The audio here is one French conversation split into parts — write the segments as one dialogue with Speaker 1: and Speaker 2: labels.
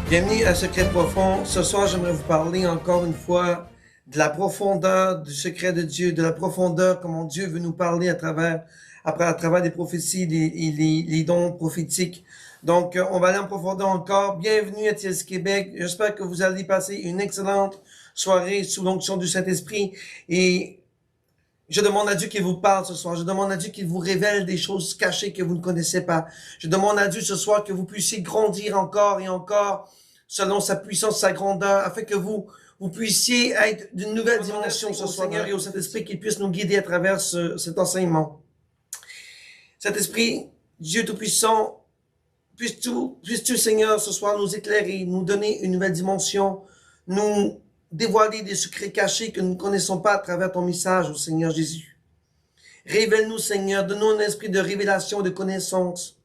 Speaker 1: Bienvenue à Secret Profond. Ce soir, j'aimerais vous parler encore une fois de la profondeur du secret de Dieu, de la profondeur, comment Dieu veut nous parler à travers des prophéties, les dons prophétiques. Donc, on va aller en profondeur encore. Bienvenue à TS Québec. J'espère que vous allez passer une excellente soirée sous l'onction du Saint-Esprit. Et je demande à Dieu qu'il vous parle ce soir. Je demande à Dieu qu'il vous révèle des choses cachées que vous ne connaissez pas. Je demande à Dieu ce soir que vous puissiez grandir encore et encore selon sa puissance, sa grandeur, afin que vous puissiez être d'une nouvelle dimension ce soir, Seigneur, et au Saint-Esprit qu'il puisse nous guider à travers cet enseignement. Saint-Esprit, Dieu Tout-Puissant, puisses-tu, Seigneur, ce soir nous éclairer, nous donner une nouvelle dimension, nous dévoiler des secrets cachés que nous ne connaissons pas à travers ton message, au Seigneur Jésus. Révèle-nous, Seigneur, donne-nous un esprit de révélation, de connaissance,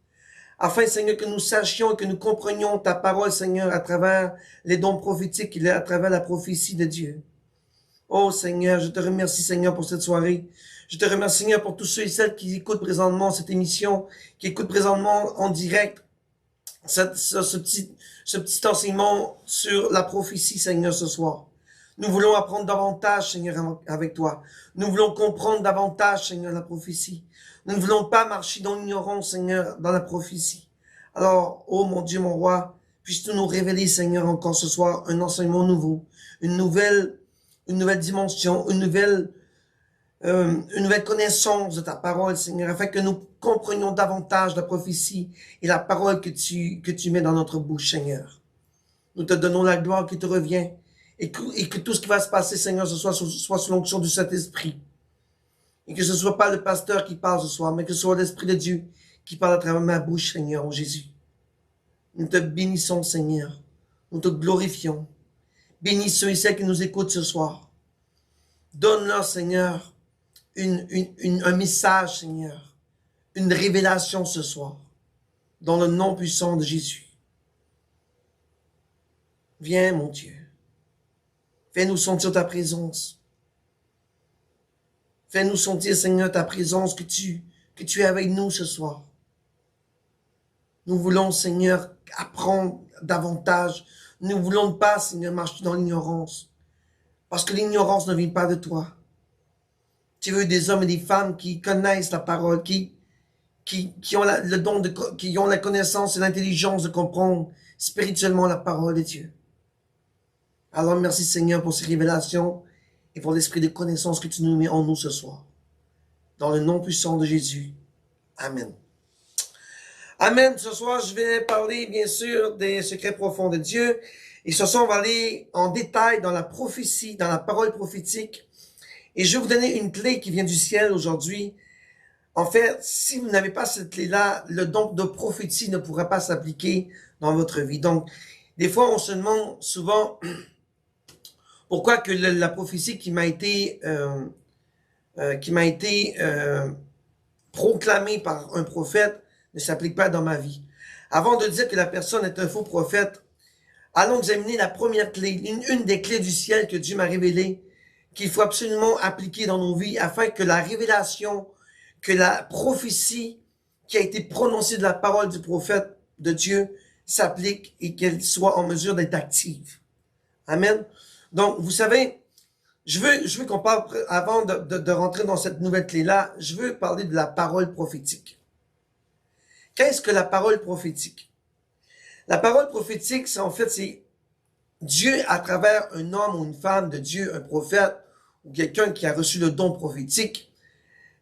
Speaker 1: afin, Seigneur, que nous sachions, que nous comprenions ta parole, Seigneur, à travers les dons prophétiques et à travers la prophétie de Dieu. Oh, Seigneur, je te remercie, Seigneur, pour cette soirée. Je te remercie, Seigneur, pour tous ceux et celles qui écoutent présentement cette émission, qui écoutent présentement en direct ce petit enseignement sur la prophétie, Seigneur, ce soir. Nous voulons apprendre davantage, Seigneur, avec toi. Nous voulons comprendre davantage, Seigneur, la prophétie. Nous ne voulons pas marcher dans l'ignorance, Seigneur, dans la prophétie. Alors, oh mon Dieu, mon roi, puisses-tu nous révéler, Seigneur, encore ce soir, un enseignement nouveau, une nouvelle dimension, une nouvelle connaissance de ta parole, Seigneur, afin que nous comprenions davantage la prophétie et la parole que tu mets dans notre bouche, Seigneur. Nous te donnons la gloire qui te revient et que tout ce qui va se passer, Seigneur, ce soit sous l'onction du Saint-Esprit. Et que ce soit pas le pasteur qui parle ce soir, mais que ce soit l'Esprit de Dieu qui parle à travers ma bouche, Seigneur, oh Jésus. Nous te bénissons, Seigneur. Nous te glorifions. Bénis ceux et celles qui nous écoutent ce soir. Donne-leur, Seigneur, un message, Seigneur, une révélation ce soir, dans le nom puissant de Jésus. Viens, mon Dieu. Fais-nous sentir ta présence. Fais-nous sentir, Seigneur, ta présence, que tu es avec nous ce soir. Nous voulons, Seigneur, apprendre davantage. Nous ne voulons pas, Seigneur, marcher dans l'ignorance. Parce que l'ignorance ne vient pas de toi. Tu veux des hommes et des femmes qui connaissent la parole, qui ont le don qui ont la connaissance et l'intelligence de comprendre spirituellement la parole de Dieu. Alors, merci, Seigneur, pour ces révélations et pour l'esprit de connaissance que tu nous mets en nous ce soir. Dans le nom puissant de Jésus. Amen. Amen. Ce soir, je vais parler, bien sûr, des secrets profonds de Dieu. Et ce soir, on va aller en détail dans la prophétie, dans la parole prophétique. Et je vais vous donner une clé qui vient du ciel aujourd'hui. En fait, si vous n'avez pas cette clé-là, le don de prophétie ne pourra pas s'appliquer dans votre vie. Donc, des fois, on se demande souvent pourquoi que la prophétie qui m'a été proclamée par un prophète ne s'applique pas dans ma vie. Avant de dire que la personne est un faux prophète, allons examiner la première clé, une des clés du ciel que Dieu m'a révélée, qu'il faut absolument appliquer dans nos vies afin que la révélation, que la prophétie qui a été prononcée de la parole du prophète de Dieu s'applique et qu'elle soit en mesure d'être active. Amen. Donc, vous savez, je veux qu'on parle, avant de rentrer dans cette nouvelle clé-là, je veux parler de la parole prophétique. Qu'est-ce que la parole prophétique? La parole prophétique, c'est Dieu, à travers un homme ou une femme de Dieu, un prophète, ou quelqu'un qui a reçu le don prophétique,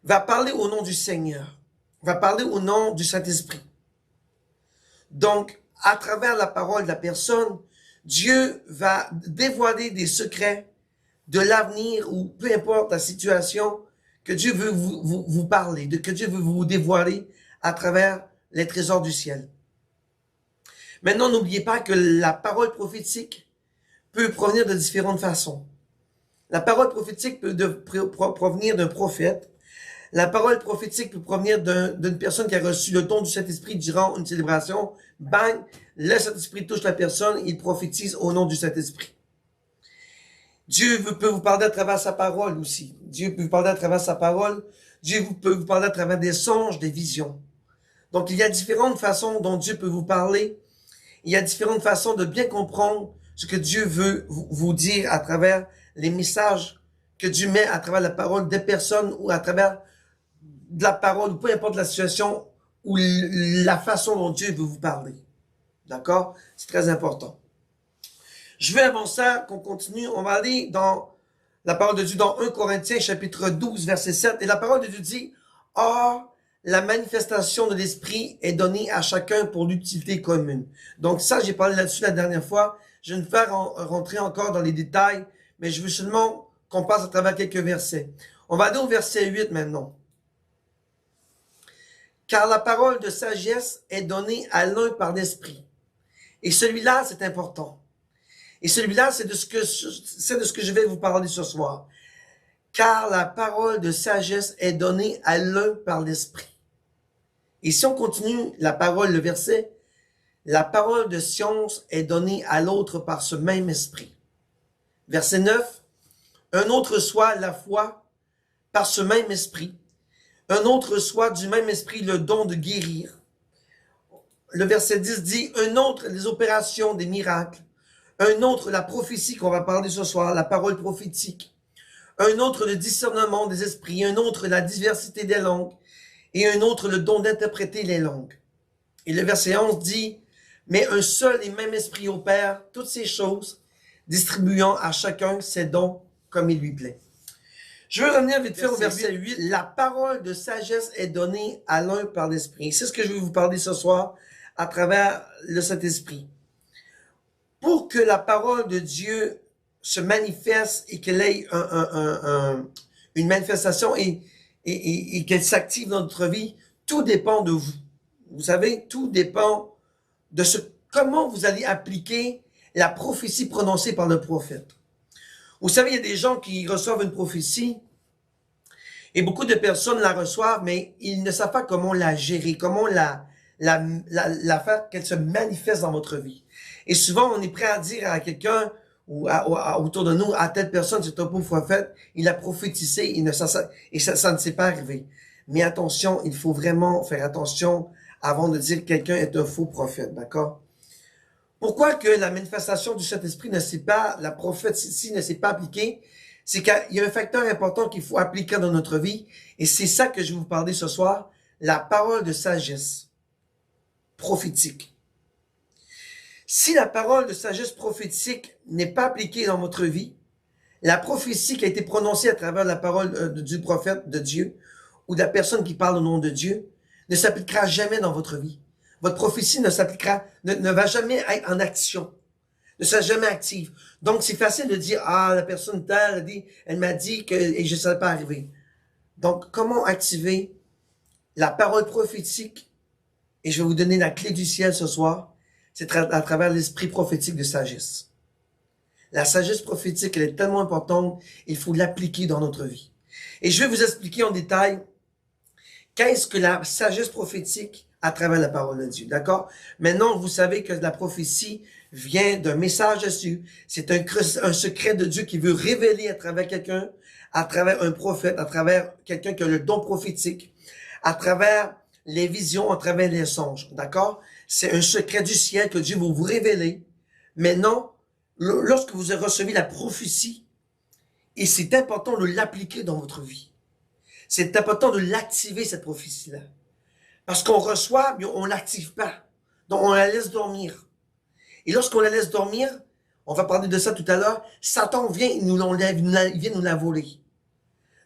Speaker 1: va parler au nom du Seigneur, va parler au nom du Saint-Esprit. Donc, à travers la parole de la personne, Dieu va dévoiler des secrets de l'avenir ou peu importe la situation que Dieu veut vous parler, que Dieu veut vous dévoiler à travers les trésors du ciel. Maintenant, n'oubliez pas que la parole prophétique peut provenir de différentes façons. La parole prophétique peut provenir d'un prophète. La parole prophétique peut provenir d'une personne qui a reçu le don du Saint-Esprit durant une célébration. Bang! Le Saint-Esprit touche la personne, il prophétise au nom du Saint-Esprit. Dieu peut vous parler à travers sa parole aussi. Dieu peut vous parler à travers sa parole. Dieu peut vous parler à travers des songes, des visions. Donc, il y a différentes façons dont Dieu peut vous parler. Il y a différentes façons de bien comprendre ce que Dieu veut vous dire à travers les messages que Dieu met à travers la parole des personnes ou à travers de la parole, peu importe la situation ou la façon dont Dieu veut vous parler. D'accord? C'est très important. Je veux avant ça qu'on continue. On va aller dans la parole de Dieu dans 1 Corinthiens chapitre 12 verset 7. Et la parole de Dieu dit, « Or, la manifestation de l'Esprit est donnée à chacun pour l'utilité commune. » Donc ça, j'ai parlé là-dessus la dernière fois. Je vais ne faire rentrer encore dans les détails, mais je veux seulement qu'on passe à travers quelques versets. On va aller au verset 8 maintenant. « Car la parole de sagesse est donnée à l'un par l'Esprit. » Et celui-là, c'est important. Et celui-là, c'est de ce que je vais vous parler ce soir. Car la parole de sagesse est donnée à l'un par l'Esprit. Et si on continue la parole, le verset, la parole de science est donnée à l'autre par ce même Esprit. Verset 9, un autre soit la foi par ce même Esprit. Un autre soit du même Esprit le don de guérir. Le verset 10 dit, un autre les opérations des miracles. Un autre la prophétie qu'on va parler ce soir, la parole prophétique. Un autre le discernement des esprits. Un autre la diversité des langues. Et un autre le don d'interpréter les langues. Et le verset 11 dit, mais un seul et même esprit opère toutes ces choses, distribuant à chacun ses dons comme il lui plaît. Je veux revenir vite fait au verset 8. La parole de sagesse est donnée à l'un par l'Esprit. C'est ce que je vais vous parler ce soir à travers le Saint-Esprit. Pour que la parole de Dieu se manifeste et qu'elle ait une manifestation et qu'elle s'active dans notre vie, tout dépend de vous. Vous savez, tout dépend de comment vous allez appliquer la prophétie prononcée par le prophète. Vous savez, il y a des gens qui reçoivent une prophétie et beaucoup de personnes la reçoivent, mais ils ne savent pas comment la gérer, comment la faire qu'elle se manifeste dans votre vie. Et souvent, on est prêt à dire à quelqu'un ou autour de nous, à telle personne, c'est un pauvre prophète, il a prophétisé, et ça ne s'est pas arrivé. Mais attention, il faut vraiment faire attention avant de dire que quelqu'un est un faux prophète, d'accord? Pourquoi que la manifestation du Saint-Esprit ne s'est pas, la prophétie ne s'est pas appliquée? C'est qu'il y a un facteur important qu'il faut appliquer dans notre vie, et c'est ça que je vais vous parler ce soir, la parole de sagesse prophétique. Si la parole de sagesse prophétique n'est pas appliquée dans votre vie, la prophétie qui a été prononcée à travers la parole du prophète de Dieu ou de la personne qui parle au nom de Dieu ne s'appliquera jamais dans votre vie. Votre prophétie ne s'appliquera, ne va jamais être en action, ne sera jamais active. Donc, c'est facile de dire, ah, la personne telle, elle m'a dit que, et je ne serais pas arrivé. Donc, comment activer la parole prophétique? Et je vais vous donner la clé du ciel ce soir. C'est à travers l'esprit prophétique de sagesse. La sagesse prophétique, elle est tellement importante, il faut l'appliquer dans notre vie. Et je vais vous expliquer en détail qu'est-ce que la sagesse prophétique à travers la parole de Dieu, d'accord? Maintenant, vous savez que la prophétie vient d'un message de Dieu. C'est un secret de Dieu qui veut révéler à travers quelqu'un, à travers un prophète, à travers quelqu'un qui a le don prophétique, à travers les visions, à travers les songes, d'accord? C'est un secret du ciel que Dieu va vous révéler. Maintenant, lorsque vous recevez la prophétie, et c'est important de l'appliquer dans votre vie. C'est important de l'activer, cette prophétie-là. Parce qu'on reçoit, mais on l'active pas. Donc, on la laisse dormir. Et lorsqu'on la laisse dormir, on va parler de ça tout à l'heure, Satan vient, il nous l'enlève, il vient nous la voler.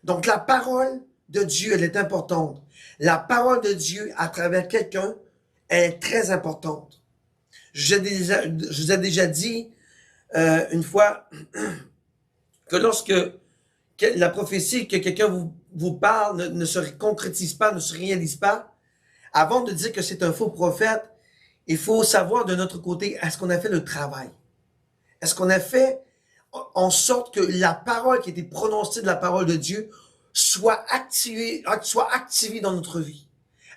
Speaker 1: Donc, la parole de Dieu, elle est importante. La parole de Dieu, à travers quelqu'un, elle est très importante. Je vous ai déjà dit une fois que lorsque la prophétie que quelqu'un vous parle ne se concrétise pas, ne se réalise pas, avant de dire que c'est un faux prophète, il faut savoir de notre côté, est-ce qu'on a fait le travail? Est-ce qu'on a fait en sorte que la parole qui a été prononcée de la parole de Dieu soit activée dans notre vie?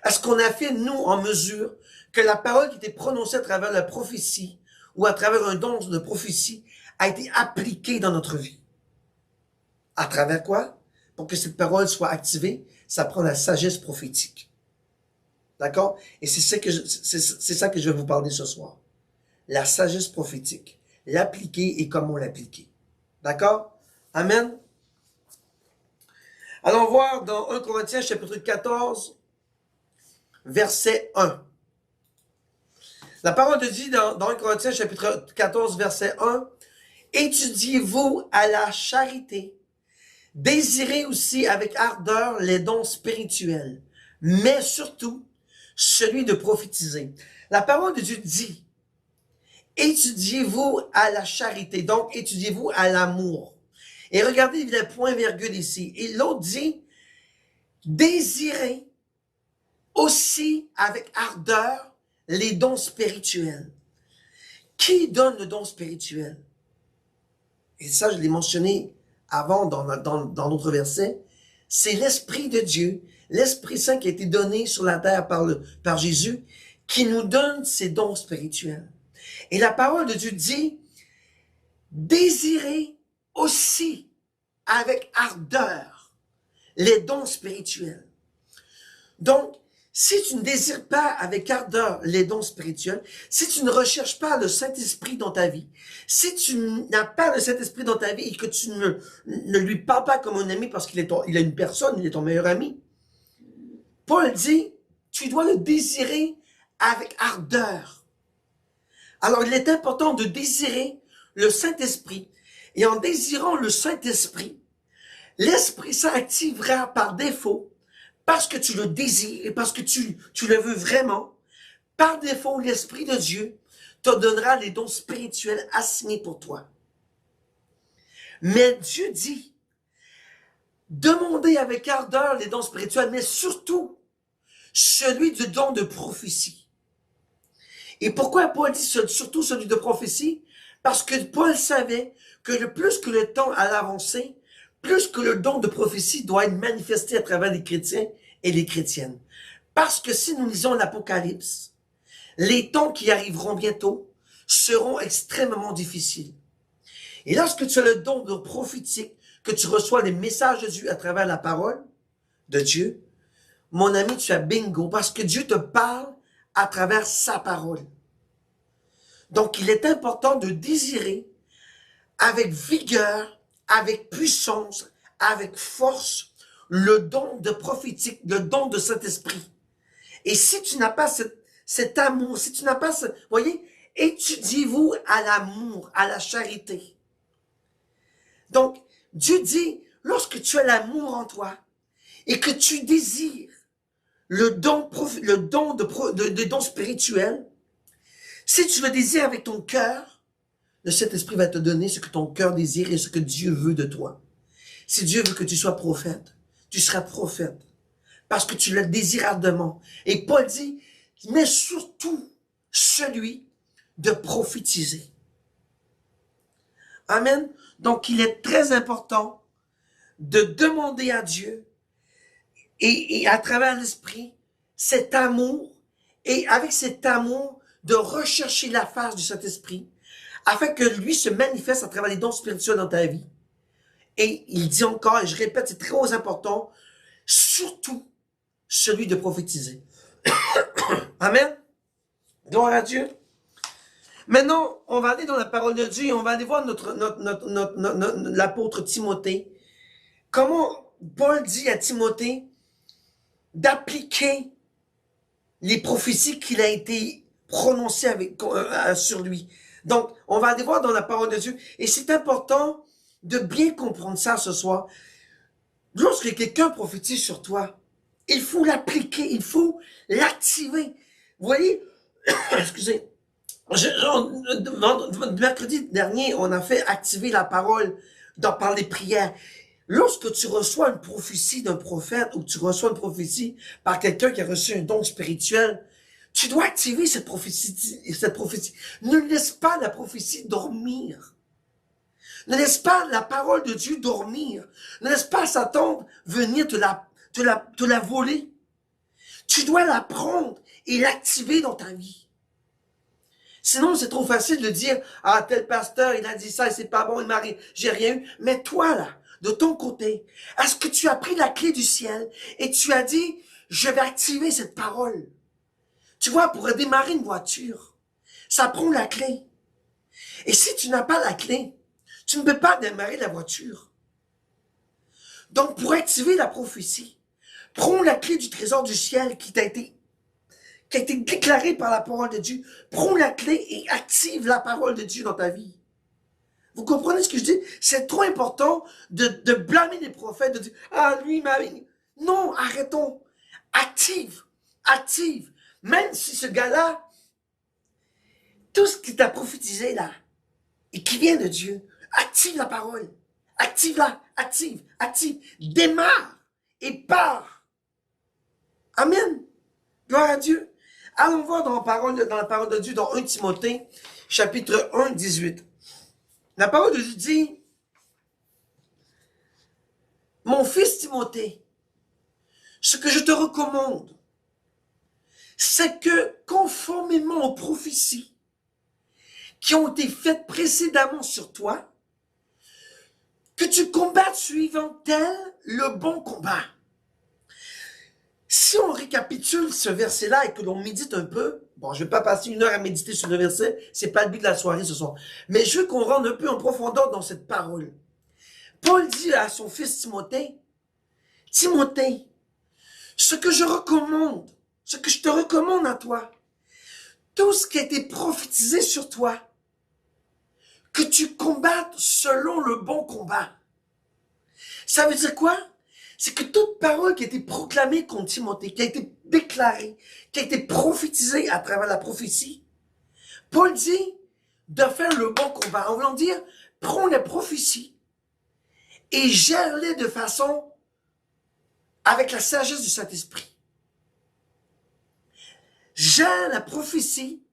Speaker 1: Est-ce qu'on a fait, nous, en mesure que la parole qui était prononcée à travers la prophétie ou à travers un don de prophétie a été appliquée dans notre vie? À travers quoi? Pour que cette parole soit activée, ça prend la sagesse prophétique. D'accord? Et c'est ça que je vais vous parler ce soir. la sagesse prophétique. L'appliquer et comment l'appliquer. D'accord? Amen? Allons voir dans 1 Corinthiens chapitre 14, verset 1. La parole de Dieu dans 1 Corinthiens chapitre 14, verset 1. Étudiez-vous à la charité. Désirez aussi avec ardeur les dons spirituels, mais surtout celui de prophétiser. La parole de Dieu dit, étudiez-vous à la charité, donc étudiez-vous à l'amour. Et regardez les points virgule ici. Et l'autre dit, désirez aussi avec ardeur les dons spirituels. Qui donne le don spirituel? Et ça, je l'ai mentionné avant dans l'autre verset. C'est l'Esprit de Dieu, l'Esprit Saint qui a été donné sur la terre par Jésus, qui nous donne ces dons spirituels. Et la parole de Dieu dit, désirez aussi avec ardeur les dons spirituels. Donc, si tu ne désires pas avec ardeur les dons spirituels, si tu ne recherches pas le Saint-Esprit dans ta vie, si tu n'as pas le Saint-Esprit dans ta vie et que tu ne lui parles pas comme un ami parce qu'il il a une personne, il est ton meilleur ami, Paul dit, tu dois le désirer avec ardeur. Alors, il est important de désirer le Saint-Esprit. Et en désirant le Saint-Esprit, l'Esprit Saint activera par défaut, parce que tu le désires et parce que tu le veux vraiment, par défaut, l'Esprit de Dieu te donnera les dons spirituels assignés pour toi. Mais Dieu dit, demandez avec ardeur les dons spirituels, mais surtout, celui du don de prophétie. Et pourquoi Paul dit surtout celui de prophétie? Parce que Paul savait que plus que le temps allait avancer, plus que le don de prophétie doit être manifesté à travers les chrétiens et les chrétiennes. Parce que si nous lisons l'Apocalypse, les temps qui arriveront bientôt seront extrêmement difficiles. Et lorsque tu as le don de prophétique, que tu reçois les messages de Dieu à travers la parole de Dieu, mon ami, tu as bingo, parce que Dieu te parle à travers sa parole. Donc, il est important de désirer avec vigueur, avec puissance, avec force, le don de prophétique, le don de Saint-Esprit. Et si tu n'as pas cet amour, si tu n'as pas ce, voyez, étudiez-vous à l'amour, à la charité. Donc, Dieu dit, lorsque tu as l'amour en toi et que tu désires le don de don spirituel, si tu le désires avec ton cœur, le Saint-Esprit va te donner ce que ton cœur désire et ce que Dieu veut de toi. Si Dieu veut que tu sois prophète, tu seras prophète. Parce que tu le désires ardemment. Et Paul dit, mais surtout celui de prophétiser. Amen. Donc, il est très important de demander à Dieu et à travers l'Esprit cet amour et avec cet amour de rechercher la face du Saint-Esprit afin que lui se manifeste à travers les dons spirituels dans ta vie. Et il dit encore, et je répète, c'est très important, surtout celui de prophétiser. Amen. Gloire à Dieu. Maintenant, on va aller dans la parole de Dieu et on va aller voir l'apôtre Timothée. Comment Paul dit à Timothée d'appliquer les prophéties qu'il a été prononcées sur lui. Donc, on va aller voir dans la parole de Dieu. Et c'est important de bien comprendre ça ce soir. Lorsque quelqu'un prophétise sur toi, il faut l'appliquer, il faut l'activer. Vous voyez, excusez, mercredi dernier, on a fait activer la parole par les prières. Lorsque tu reçois une prophétie d'un prophète ou tu reçois une prophétie par quelqu'un qui a reçu un don spirituel, tu dois activer cette prophétie. Ne laisse pas la prophétie dormir. Ne laisse pas la parole de Dieu dormir. Ne laisse pas Satan venir te la voler. Tu dois la prendre et l'activer dans ta vie. Sinon, c'est trop facile de dire, ah, tel pasteur, il a dit ça et c'est pas bon, j'ai rien eu. Mais toi, là, de ton côté, est-ce que tu as pris la clé du ciel et tu as dit, je vais activer cette parole? Tu vois, pour démarrer une voiture, Ça prend la clé. Et si tu n'as pas la clé, tu ne peux pas démarrer la voiture. Donc, pour activer la prophétie, prends la clé du trésor du ciel qui a été déclaré par la parole de Dieu. Prends la clé et active la parole de Dieu dans ta vie. Vous comprenez ce que je dis? C'est trop important de blâmer les prophètes, de dire, ah, lui, non, arrêtons. Active, active. Même si ce gars-là, tout ce qu'il t'a prophétisé là, et qui vient de Dieu, active la parole. Active-la, active, active. Démarre et pars. Amen. Gloire à Dieu. Allons voir dans la parole de Dieu, dans 1 Timothée, chapitre 1, 18. La parole de Dieu dit, mon fils Timothée, ce que je te recommande, c'est que conformément aux prophéties qui ont été faites précédemment sur toi, que tu combattes suivant tel le bon combat. Si on récapitule ce verset-là et que l'on médite un peu, bon, je vais pas passer 1 heure à méditer sur le verset, c'est pas le but de la soirée ce soir, mais je veux qu'on rentre un peu en profondeur dans cette parole. Paul dit à son fils Timothée, Timothée, ce que je te recommande à toi, tout ce qui a été prophétisé sur toi, que tu combattes selon le bon combat. Ça veut dire quoi? C'est que toute parole qui a été proclamée contre Timothée, qui a été déclarée, qui a été prophétisée à travers la prophétie, Paul dit de faire le bon combat. En voulant dire, prends les prophéties et gère-les de façon avec la sagesse du Saint-Esprit. Gère la prophétie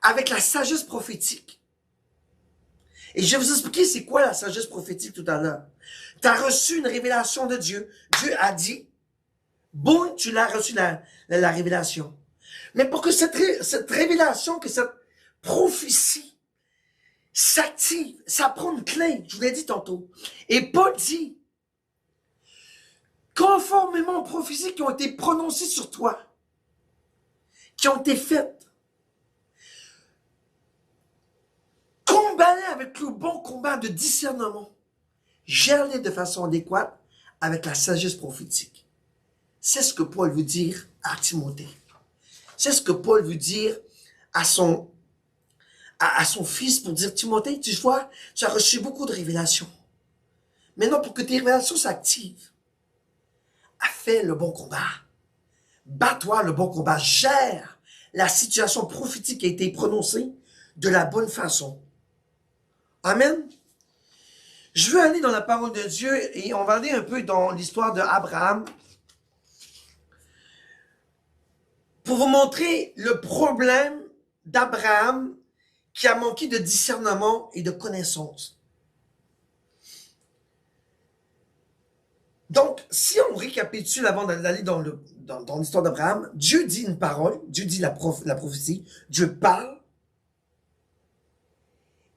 Speaker 1: avec la sagesse prophétique. Et je vais vous expliquer c'est quoi la sagesse prophétique tout à l'heure. Tu as reçu une révélation de Dieu. Dieu a dit, boum, tu l'as reçu la révélation. Mais pour que cette révélation, que cette prophétie s'active, ça prend une clé, je vous l'ai dit tantôt. Et Paul dit, conformément aux prophéties qui ont été prononcées sur toi, qui ont été faites, combat-les avec le bon combat de discernement. Gère-les de façon adéquate avec la sagesse prophétique. C'est ce que Paul veut dire à Timothée. C'est ce que Paul veut dire à son fils pour dire, Timothée, tu vois, tu as reçu beaucoup de révélations. Maintenant, pour que tes révélations s'activent, fais le bon combat. Bats-toi le bon combat. Gère la situation prophétique qui a été prononcée de la bonne façon. Amen. Je veux aller dans la parole de Dieu et on va aller un peu dans l'histoire d'Abraham pour vous montrer le problème d'Abraham qui a manqué de discernement et de connaissance. Donc, si on récapitule avant d'aller dans l'histoire d'Abraham, Dieu dit une parole, Dieu dit la prophétie, Dieu parle,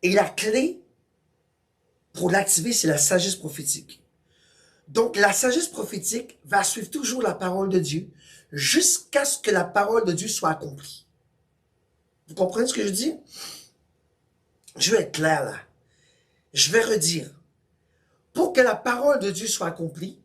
Speaker 1: et la clé pour l'activer, c'est la sagesse prophétique. Donc, la sagesse prophétique va suivre toujours la parole de Dieu jusqu'à ce que la parole de Dieu soit accomplie. Vous comprenez ce que je dis? Je vais être clair là. Je vais redire. Pour que la parole de Dieu soit accomplie,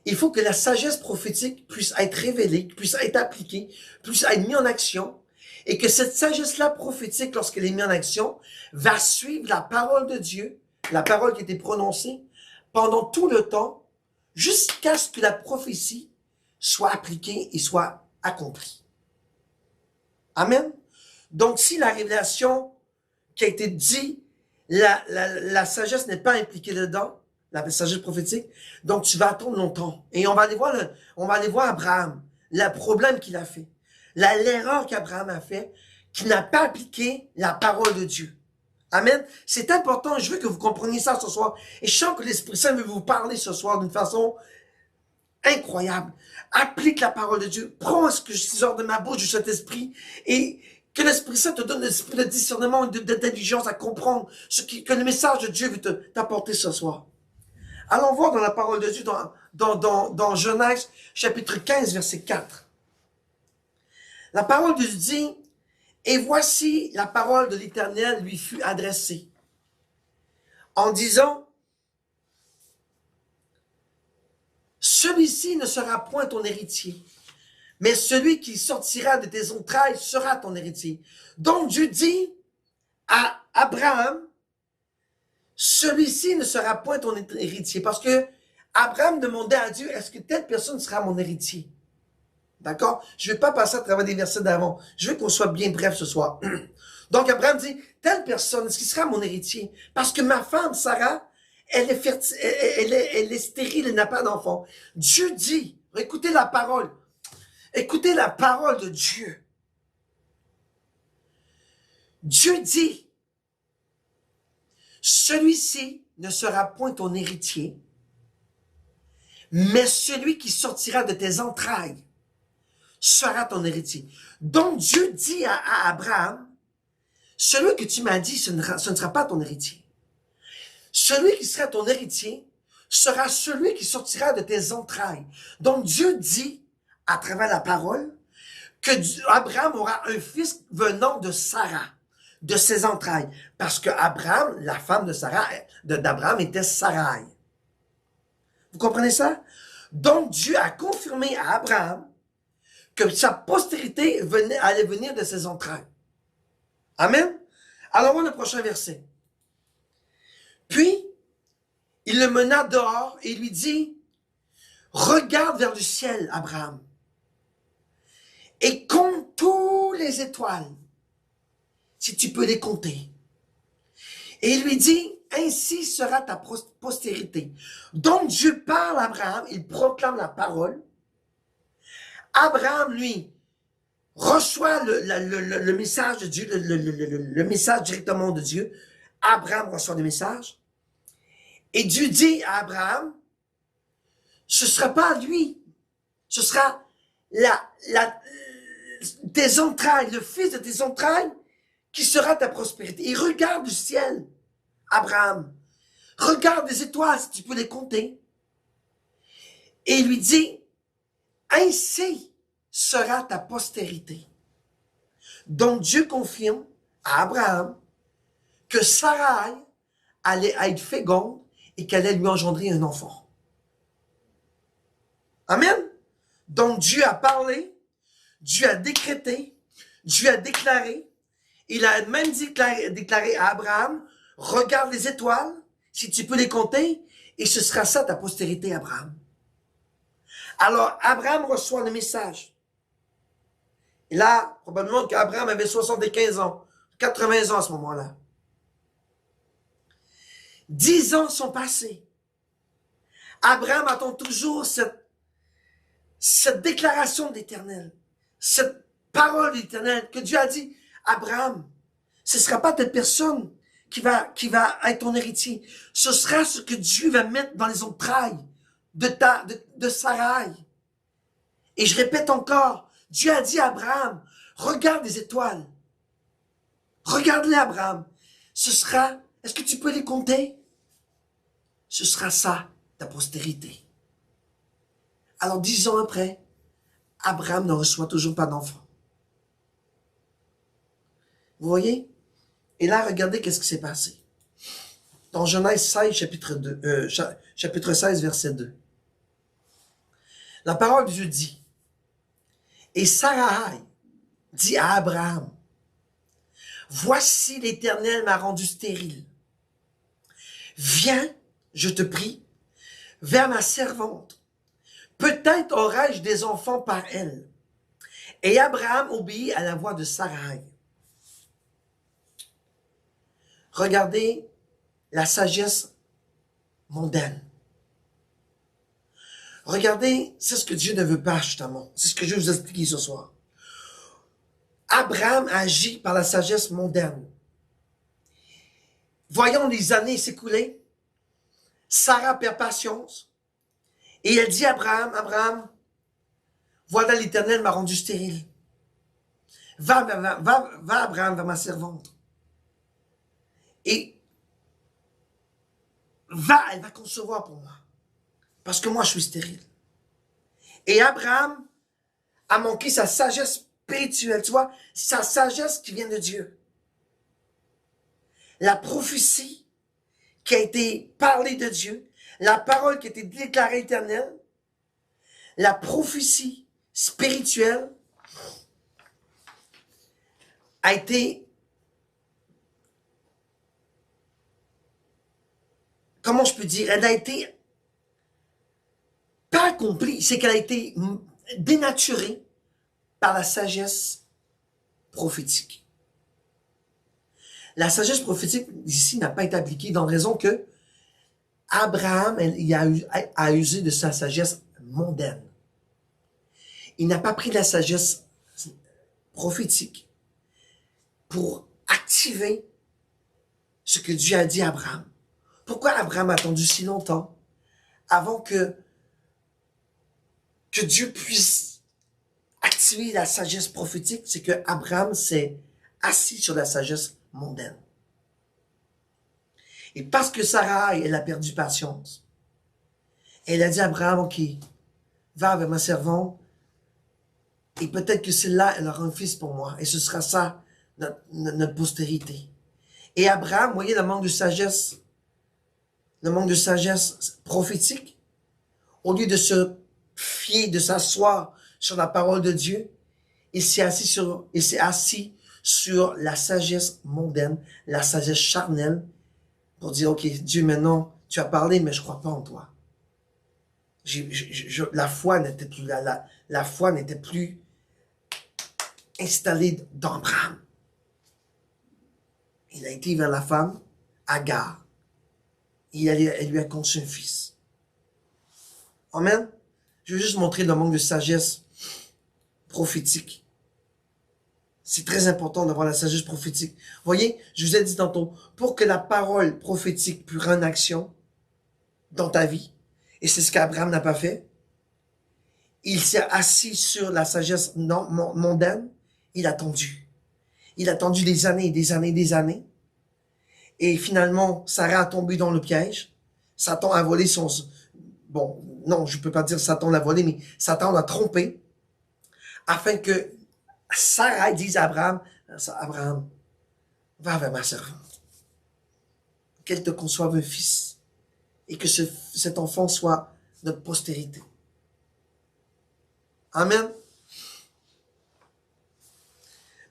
Speaker 1: il faut que la sagesse prophétique puisse être révélée, puisse être appliquée, puisse être mise en action, et que cette sagesse-là prophétique, lorsqu'elle est mise en action, va suivre la parole de Dieu, la parole qui a été prononcée, pendant tout le temps, jusqu'à ce que la prophétie soit appliquée et soit accomplie. Amen. Donc, si la révélation qui a été dit, la sagesse n'est pas impliquée dedans, la sagesse prophétique, donc tu vas attendre longtemps. Et on va aller voir Abraham, le problème qu'il a fait, l'erreur qu'Abraham a fait, qui n'a pas appliqué la parole de Dieu. Amen. C'est important, je veux que vous compreniez ça ce soir. Et je sens que l'Esprit Saint veut vous parler ce soir d'une façon incroyable. Applique la parole de Dieu. Prends ce que je sors de ma bouche, de cet esprit, et que l'Esprit Saint te donne l'esprit de discernement et d'intelligence à comprendre que le message de Dieu veut t'apporter ce soir. Allons voir dans la parole de Dieu, dans Genèse, chapitre 15, verset 4. La parole de Dieu dit, « Et voici la parole de l'Éternel lui fut adressée, en disant, celui-ci ne sera point ton héritier, mais celui qui sortira de tes entrailles sera ton héritier. Donc Dieu dit à Abraham, celui-ci ne sera point ton héritier, parce que Abraham demandait à Dieu, est-ce que telle personne sera mon héritier? D'accord? Je ne vais pas passer à travers des versets d'avant. Je veux qu'on soit bien bref ce soir. Donc Abraham dit, telle personne, est-ce qu'il sera mon héritier? Parce que ma femme, Sarah, elle est stérile, elle n'a pas d'enfant. Dieu dit, écoutez la parole de Dieu. Dieu dit, celui-ci ne sera point ton héritier, mais celui qui sortira de tes entrailles sera ton héritier. Donc Dieu dit à Abraham, celui que tu m'as dit, ce ne sera pas ton héritier. Celui qui sera ton héritier sera celui qui sortira de tes entrailles. Donc Dieu dit, à travers la parole, que Abraham aura un fils venant de Sarah, de ses entrailles. Parce que Abraham, la femme de Sarah, d'Abraham était Sarai. Vous comprenez ça? Donc Dieu a confirmé à Abraham que sa postérité allait venir de ses entrailles. Amen? Alors, on va le prochain verset. Puis, il le mena dehors et lui dit, regarde vers le ciel, Abraham, et compte tous les étoiles, si tu peux les compter. Et il lui dit, ainsi sera ta postérité. Donc Dieu parle à Abraham, il proclame la parole. Abraham, lui, reçoit le message de Dieu, le message directement de Dieu. Abraham reçoit le message. Et Dieu dit à Abraham, ce ne sera pas lui, ce sera tes entrailles, le fils de tes entrailles, qui sera ta prospérité. Et regarde le ciel, Abraham. Regarde les étoiles, si tu peux les compter. Et il lui dit, ainsi sera ta postérité. Donc Dieu confirme à Abraham que Sarai allait être féconde et qu'elle allait lui engendrer un enfant. Amen. Donc Dieu a parlé, Dieu a décrété, Dieu a déclaré. Il a même déclaré à Abraham, regarde les étoiles, si tu peux les compter, et ce sera ça ta postérité, Abraham. Alors, Abraham reçoit le message. Et là, probablement qu'Abraham avait 75 ans, 80 ans à ce moment-là. 10 ans sont passés. Abraham attend toujours cette déclaration de l'Éternel, cette parole de l'Éternel que Dieu a dit, Abraham, ce ne sera pas telle personne qui va être ton héritier. Ce sera ce que Dieu va mettre dans les entrailles de Sarai. Et je répète encore, Dieu a dit à Abraham, regarde les étoiles. Regarde-les, Abraham. Ce sera, est-ce que tu peux les compter? Ce sera ça, ta postérité. Alors, 10 ans après, Abraham ne reçoit toujours pas d'enfant. Vous voyez? Et là, regardez qu'est-ce qui s'est passé. Dans Genèse 16, chapitre 16, verset 2. La parole de Dieu dit, et Sarai dit à Abraham, voici l'Éternel m'a rendu stérile. Viens, je te prie, vers ma servante. Peut-être aurai-je des enfants par elle. Et Abraham obéit à la voix de Sarai. Regardez la sagesse mondaine. Regardez, c'est ce que Dieu ne veut pas, justement. C'est ce que je vais vous expliquer ce soir. Abraham agit par la sagesse mondaine. Voyons les années s'écouler. Sarah perd patience. Et elle dit à Abraham, Abraham, voilà l'Éternel m'a rendu stérile. Va Abraham vers ma servante. Et elle va concevoir pour moi. Parce que moi, je suis stérile. Et Abraham a manqué sa sagesse spirituelle. Tu vois, sa sagesse qui vient de Dieu. La prophétie qui a été parlée de Dieu, la parole qui a été déclarée éternelle, la prophétie spirituelle a été, comment je peux dire, elle a été pas accomplie, c'est qu'elle a été dénaturée par la sagesse prophétique. La sagesse prophétique ici n'a pas été appliquée dans raison que Abraham a usé de sa sagesse mondaine. Il n'a pas pris la sagesse prophétique pour activer ce que Dieu a dit à Abraham. Pourquoi Abraham a attendu si longtemps avant que Dieu puisse activer la sagesse prophétique? C'est que Abraham s'est assis sur la sagesse mondaine. Et parce que Sarah, elle a perdu patience, elle a dit à Abraham, ok, va avec ma servante, et peut-être que celle-là, elle aura un fils pour moi, et ce sera ça, notre postérité. Et Abraham, vous voyez le manque de sagesse prophétique, au lieu de se fier, de s'asseoir sur la parole de Dieu, il s'est assis sur la sagesse mondaine, la sagesse charnelle, pour dire, ok, Dieu, maintenant, tu as parlé, mais je crois pas en toi. La foi n'était plus la foi n'était plus installée dans Abraham. Il a été vers la femme, Agar. Elle lui a conçu un fils. Amen. Je veux juste montrer le manque de sagesse prophétique. C'est très important d'avoir la sagesse prophétique. Voyez, je vous ai dit tantôt, pour que la parole prophétique puisse prendre action dans ta vie, et c'est ce qu'Abraham n'a pas fait, il s'est assis sur la sagesse mondaine, il a attendu. Il a attendu des années, des années, des années, et finalement, Sarah a tombé dans le piège. Satan a volé son... Bon, non, je peux pas dire Satan l'a volé, mais Satan l'a trompé, afin que Sarah dit à Abraham, Abraham, va vers ma servante, qu'elle te conçoive un fils, et que cet enfant soit notre postérité. Amen.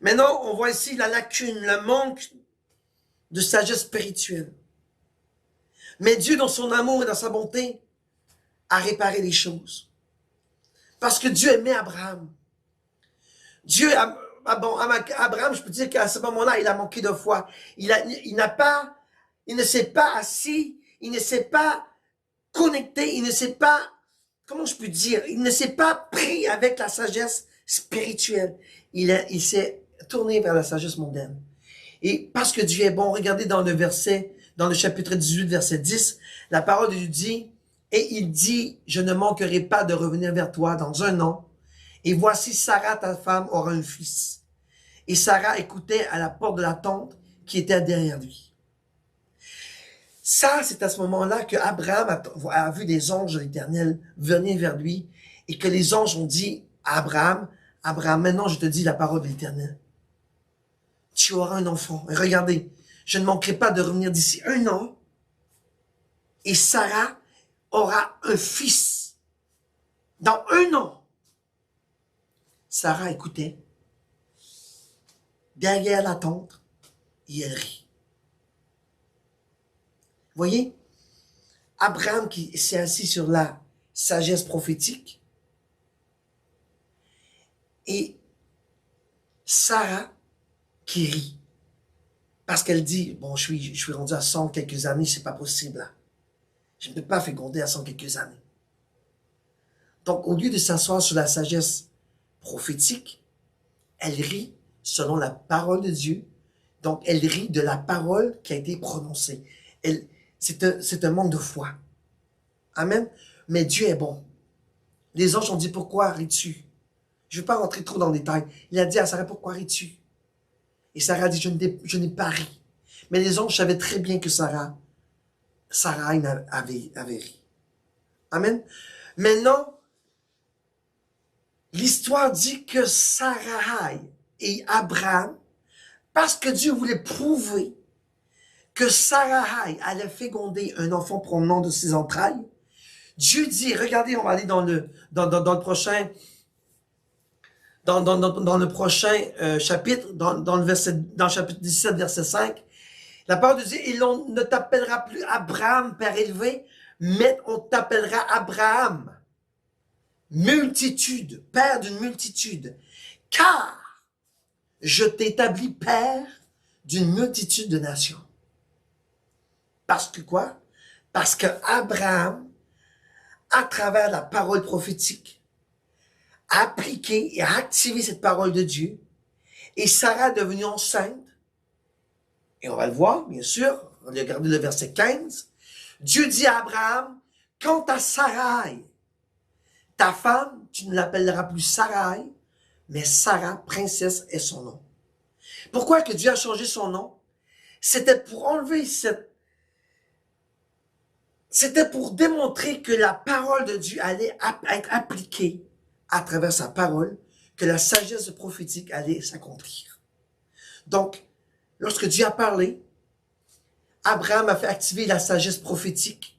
Speaker 1: Maintenant, on voit ici la lacune, le manque de sagesse spirituelle. Mais Dieu, dans son amour et dans sa bonté, a réparé les choses. Parce que Dieu aimait Abraham. Abraham, je peux dire qu'à ce moment-là, il a manqué de foi. Il ne s'est pas assis, il ne s'est pas connecté, il ne s'est pas, comment je peux dire, il ne s'est pas pris avec la sagesse spirituelle. Il s'est tourné vers la sagesse mondaine. Et parce que Dieu est bon, regardez dans le chapitre 18, verset 10, la parole de Dieu dit, et il dit, je ne manquerai pas de revenir vers toi dans 1 an, et voici Sarah, ta femme, aura un fils. Et Sarah écoutait à la porte de la tente qui était derrière lui. Ça, c'est à ce moment-là que Abraham a vu des anges de l'Éternel venir vers lui, et que les anges ont dit à Abraham, Abraham, maintenant je te dis la parole de l'Éternel. Tu auras un enfant. Et regardez, je ne manquerai pas de revenir d'ici 1 an, et Sarah aura un fils. Dans 1 an. Sarah écoutait, derrière la tente, et elle rit. Voyez, Abraham qui s'est assis sur la sagesse prophétique, et Sarah qui rit. Parce qu'elle dit, bon, je suis rendu à 100 quelques années, c'est pas possible là. Je ne peux pas féconder à 100 quelques années. Donc, au lieu de s'asseoir sur la sagesse prophétique, elle rit selon la parole de Dieu. Donc, elle rit de la parole qui a été prononcée. C'est un manque de foi. Amen. Mais Dieu est bon. Les anges ont dit, pourquoi ris-tu? Je ne vais pas rentrer trop dans le détail. Il a dit à Sarah, pourquoi ris-tu? Et Sarah a dit, je n'ai pas ri. Mais les anges savaient très bien que Sarah avait ri. Amen. Maintenant, l'histoire dit que Sarai et Abraham, parce que Dieu voulait prouver que Sarai allait féconder un enfant provenant de ses entrailles, Dieu dit, regardez, on va aller dans le prochain, dans le prochain chapitre, dans le chapitre 17, verset 5, la parole de Dieu, et l'on ne t'appellera plus Abraham, père élevé, mais on t'appellera Abraham, multitude, père d'une multitude, car je t'établis père d'une multitude de nations. Parce que quoi? Parce que Abraham, à travers la parole prophétique, a appliqué et a activé cette parole de Dieu, et Sarah est devenue enceinte, et on va le voir, bien sûr, regardez le verset 15, Dieu dit à Abraham, quant à Sarai, ta femme, tu ne l'appelleras plus Sarai, mais Sarah, princesse, est son nom. Pourquoi que Dieu a changé son nom? C'était pour enlever c'était pour démontrer que la parole de Dieu allait être appliquée à travers sa parole, que la sagesse prophétique allait s'accomplir. Donc, lorsque Dieu a parlé, Abraham a fait activer la sagesse prophétique.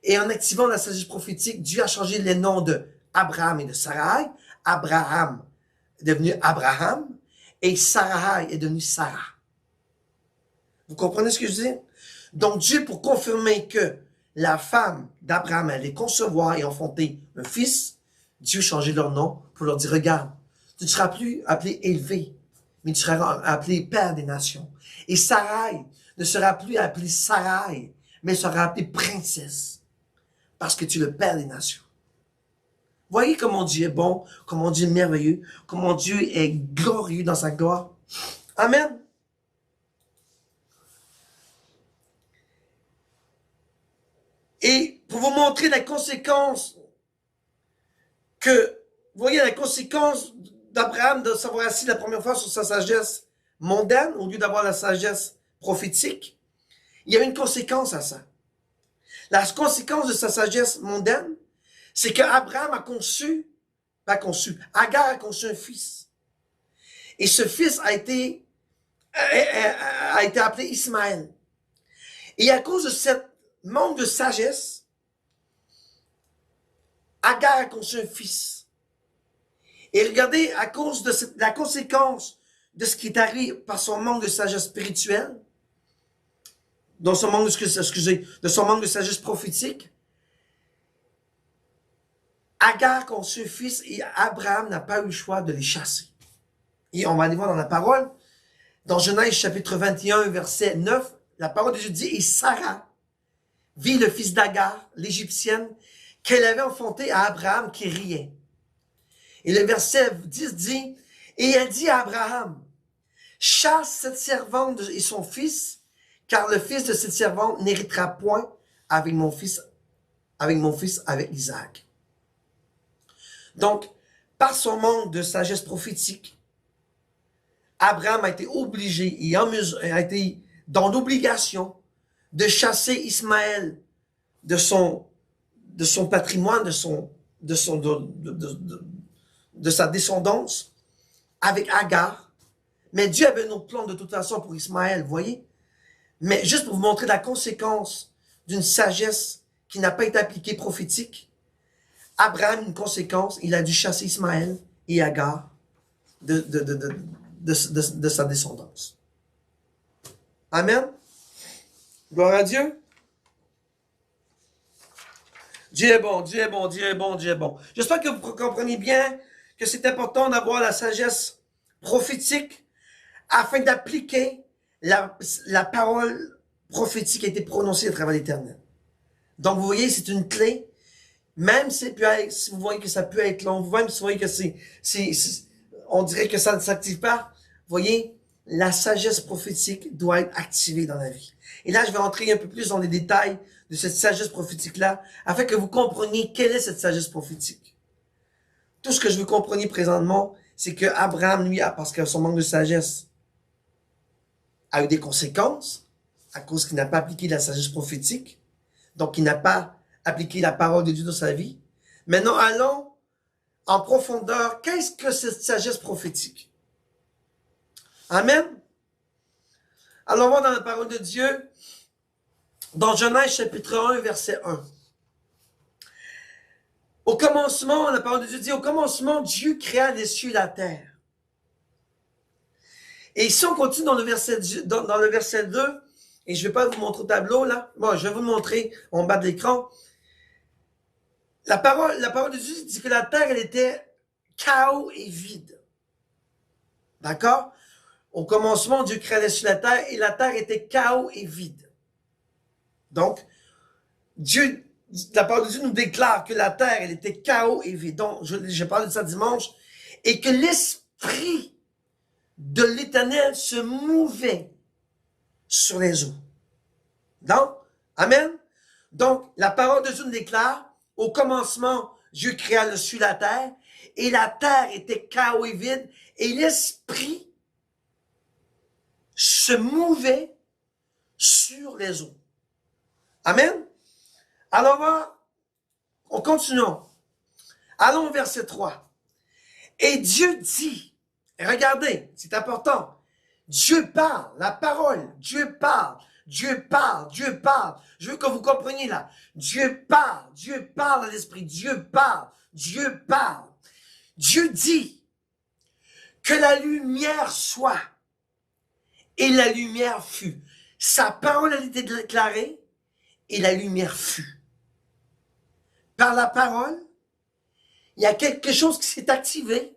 Speaker 1: Et en activant la sagesse prophétique, Dieu a changé les noms de Abraham et de Sarai. Abraham est devenu Abraham et Sarai est devenue Sarah. Vous comprenez ce que je dis? Donc Dieu, pour confirmer que la femme d'Abraham allait concevoir et enfanter un fils, Dieu changeait leur nom pour leur dire, regarde, tu ne seras plus appelé élevé, mais tu seras appelé père des nations. Et Sarai ne sera plus appelée Sarai, mais sera appelée princesse, parce que tu es le père des nations. Voyez comment Dieu est bon, comment Dieu est merveilleux, comment Dieu est glorieux dans sa gloire. Amen. Et pour vous montrer la conséquence vous voyez la conséquence d'Abraham de s'avoir assis la première fois sur sa sagesse mondaine au lieu d'avoir la sagesse prophétique, il y a une conséquence à ça. La conséquence de sa sagesse mondaine, c'est qu'Abraham a Agar a conçu un fils. Et ce fils a été appelé Ismaël. Et à cause de cette manque de sagesse, Agar a conçu un fils. Et regardez, à cause de la conséquence de ce qui est arrivé par son manque de sagesse spirituelle, de son manque de sagesse prophétique, Agar a conçu un fils et Abraham n'a pas eu le choix de les chasser. Et on va aller voir dans la parole, dans Genèse chapitre 21, verset 9, la parole de Dieu dit, et Sarah vit le fils d'Agar, l'Égyptienne, qu'elle avait enfanté à Abraham qui riait. Et le verset 10 dit, et elle dit à Abraham, chasse cette servante et son fils, car le fils de cette servante n'héritera point avec mon fils, avec Isaac. Donc, par son manque de sagesse prophétique, Abraham a été obligé et a été dans l'obligation de chasser Ismaël de son patrimoine, de sa descendance avec Agar. Mais Dieu avait un autre plan de toute façon pour Ismaël, vous voyez? Mais juste pour vous montrer la conséquence d'une sagesse qui n'a pas été appliquée prophétique, Abraham, une conséquence, il a dû chasser Ismaël et Agar de sa descendance. Amen. Gloire à Dieu. Dieu est bon, Dieu est bon, Dieu est bon, Dieu est bon. J'espère que vous comprenez bien que c'est important d'avoir la sagesse prophétique afin d'appliquer la parole prophétique qui a été prononcée à travers l'Éternel. Donc, vous voyez, c'est une clé. Même si vous voyez que ça peut être long, même si vous voyez que on dirait que ça ne s'active pas, vous voyez, la sagesse prophétique doit être activée dans la vie. Et là, je vais entrer un peu plus dans les détails de cette sagesse prophétique-là, afin que vous compreniez quelle est cette sagesse prophétique. Tout ce que je veux compreniez présentement, c'est que Abraham, lui, parce que son manque de sagesse a eu des conséquences, à cause qu'il n'a pas appliqué la sagesse prophétique, donc il n'a pas appliqué la parole de Dieu dans sa vie. Maintenant, allons en profondeur, qu'est-ce que cette sagesse prophétique? Amen. Alors, on va dans la parole de Dieu, dans Genèse chapitre 1, verset 1. Au commencement, la parole de Dieu dit, au commencement, Dieu créa les cieux et la terre. Et si on continue dans le verset, dans le verset 2, et je ne vais pas vous montrer au tableau, là. Bon, je vais vous le montrer en bas de l'écran. La parole de Dieu dit que la terre, elle était chaos et vide. D'accord? Au commencement, Dieu créa les cieux et la terre était chaos et vide. Donc, la parole de Dieu nous déclare que la terre, elle était chaos et vide. Donc, j'ai parlé de ça dimanche. Et que l'Esprit de l'Éternel se mouvait sur les eaux. Donc, amen. Donc, la parole de Dieu nous déclare, au commencement, Dieu créa le ciel et la terre était chaos et vide, et l'Esprit se mouvait sur les eaux. Amen. Alors, on continue. Allons au verset 3. Et Dieu dit, regardez, c'est important, Dieu parle, la parole, Dieu parle, Dieu parle, Dieu parle. Je veux que vous compreniez là. Dieu parle à l'esprit, Dieu parle, Dieu parle. Dieu dit que la lumière soit, et la lumière fut. Sa parole a été déclarée, et la lumière fut. Par la parole, il y a quelque chose qui s'est activé.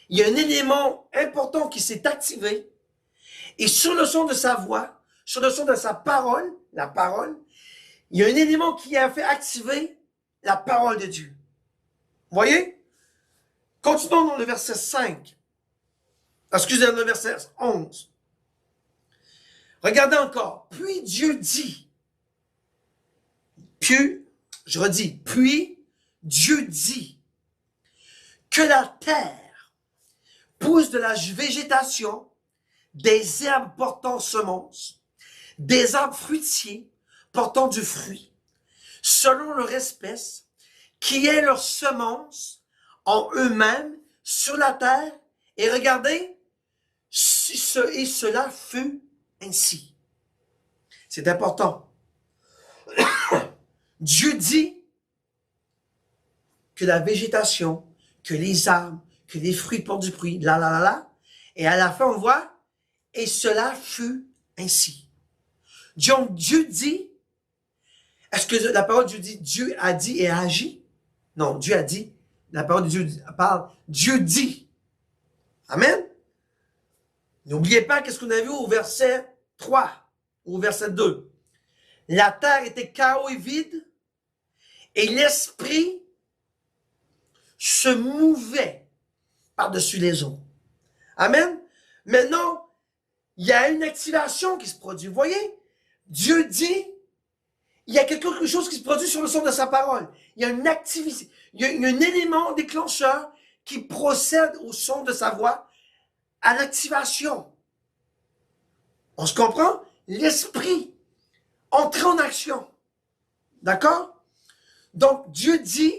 Speaker 1: Il y a un élément important qui s'est activé. Et sur le son de sa voix, sur le son de sa parole, la parole, il y a un élément qui a fait activer la parole de Dieu. Vous voyez? Continuons dans le verset 5. Excusez, le verset 11. Regardez encore. Puis Dieu dit. Puis Dieu dit que la terre pousse de la végétation, des herbes portant semences, des arbres fruitiers portant du fruit, selon leur espèce, qui est leur semence en eux-mêmes sur la terre. Et regardez, et cela fut ainsi. C'est important. Dieu dit que la végétation, que les arbres, que les fruits portent du fruit, et à la fin on voit, et cela fut ainsi. Donc Dieu dit, est-ce que la parole de Dieu dit, Dieu a dit et a agi? Non, Dieu a dit, la parole de Dieu parle, Dieu dit. Amen. N'oubliez pas qu'est-ce qu'on a vu au verset 3, au verset 2. La terre était chaos et vide, et l'esprit se mouvait par-dessus les eaux. Amen. Maintenant, il y a une activation qui se produit. Vous voyez? Dieu dit, il y a quelque chose qui se produit sur le son de sa parole. Il y a une activité, il y a un élément déclencheur qui procède au son de sa voix, à l'activation. On se comprend? L'esprit entre en action. D'accord? Donc, Dieu dit,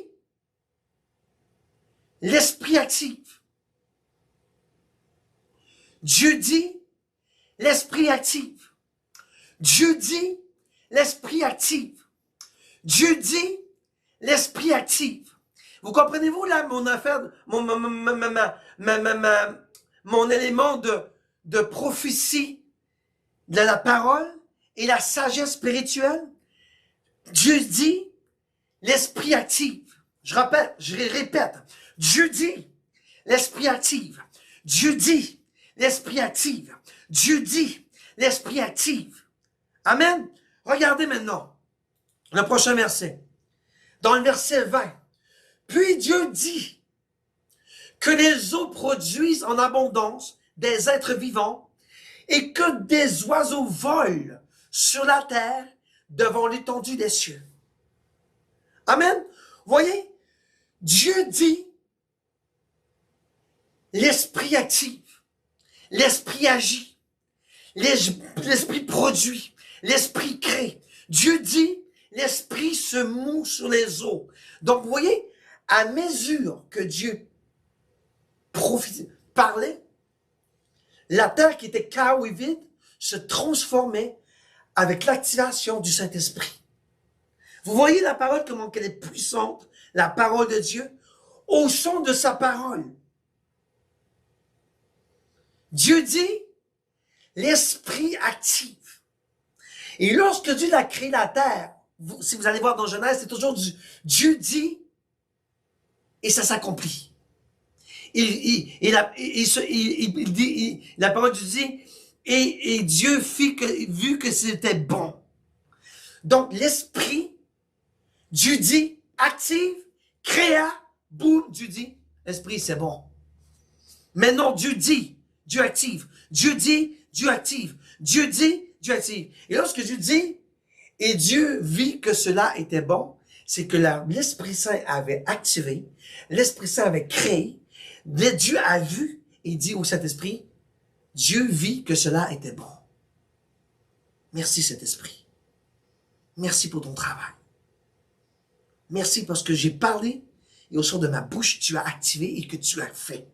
Speaker 1: l'esprit active. Dieu dit, l'esprit active. Dieu dit, l'esprit active. Dieu dit, l'esprit active. Vous comprenez-vous là mon affaire, mon élément de prophétie de la parole et la sagesse spirituelle? Dieu dit, l'esprit active. Je répète. Dieu dit, l'esprit active. Dieu dit, l'esprit active. Dieu dit, l'esprit active. Amen. Regardez maintenant le prochain verset. Dans le verset 20. Puis Dieu dit que les eaux produisent en abondance des êtres vivants et que des oiseaux volent sur la terre devant l'étendue des cieux. Amen. Voyez, Dieu dit, l'esprit active, l'esprit agit, l'esprit produit, l'esprit crée. Dieu dit, l'esprit se moue sur les eaux. Donc, vous voyez, à mesure que Dieu parlait, la terre qui était chaos et vide se transformait avec l'activation du Saint-Esprit. Vous voyez la parole, comment elle est puissante, la parole de Dieu, au son de sa parole. Dieu dit, l'Esprit active. Et lorsque Dieu a créé la terre, si vous allez voir dans Genèse, c'est toujours Dieu dit, et ça s'accomplit. La parole de Dieu dit, et Dieu vu que c'était bon. Donc, l'Esprit, Dieu dit, active, créa, boum, Dieu dit, l'Esprit, c'est bon. Maintenant, Dieu dit, Dieu active. Dieu dit, Dieu active. Dieu dit, Dieu active. Et lorsque Dieu dit, et Dieu vit que cela était bon, c'est que l'Esprit Saint avait activé, l'Esprit Saint avait créé, Dieu a vu et dit au Saint-Esprit, Dieu vit que cela était bon. Merci Saint-Esprit. Merci pour ton travail. Merci parce que j'ai parlé et au son de ma bouche, tu as activé et que tu as fait.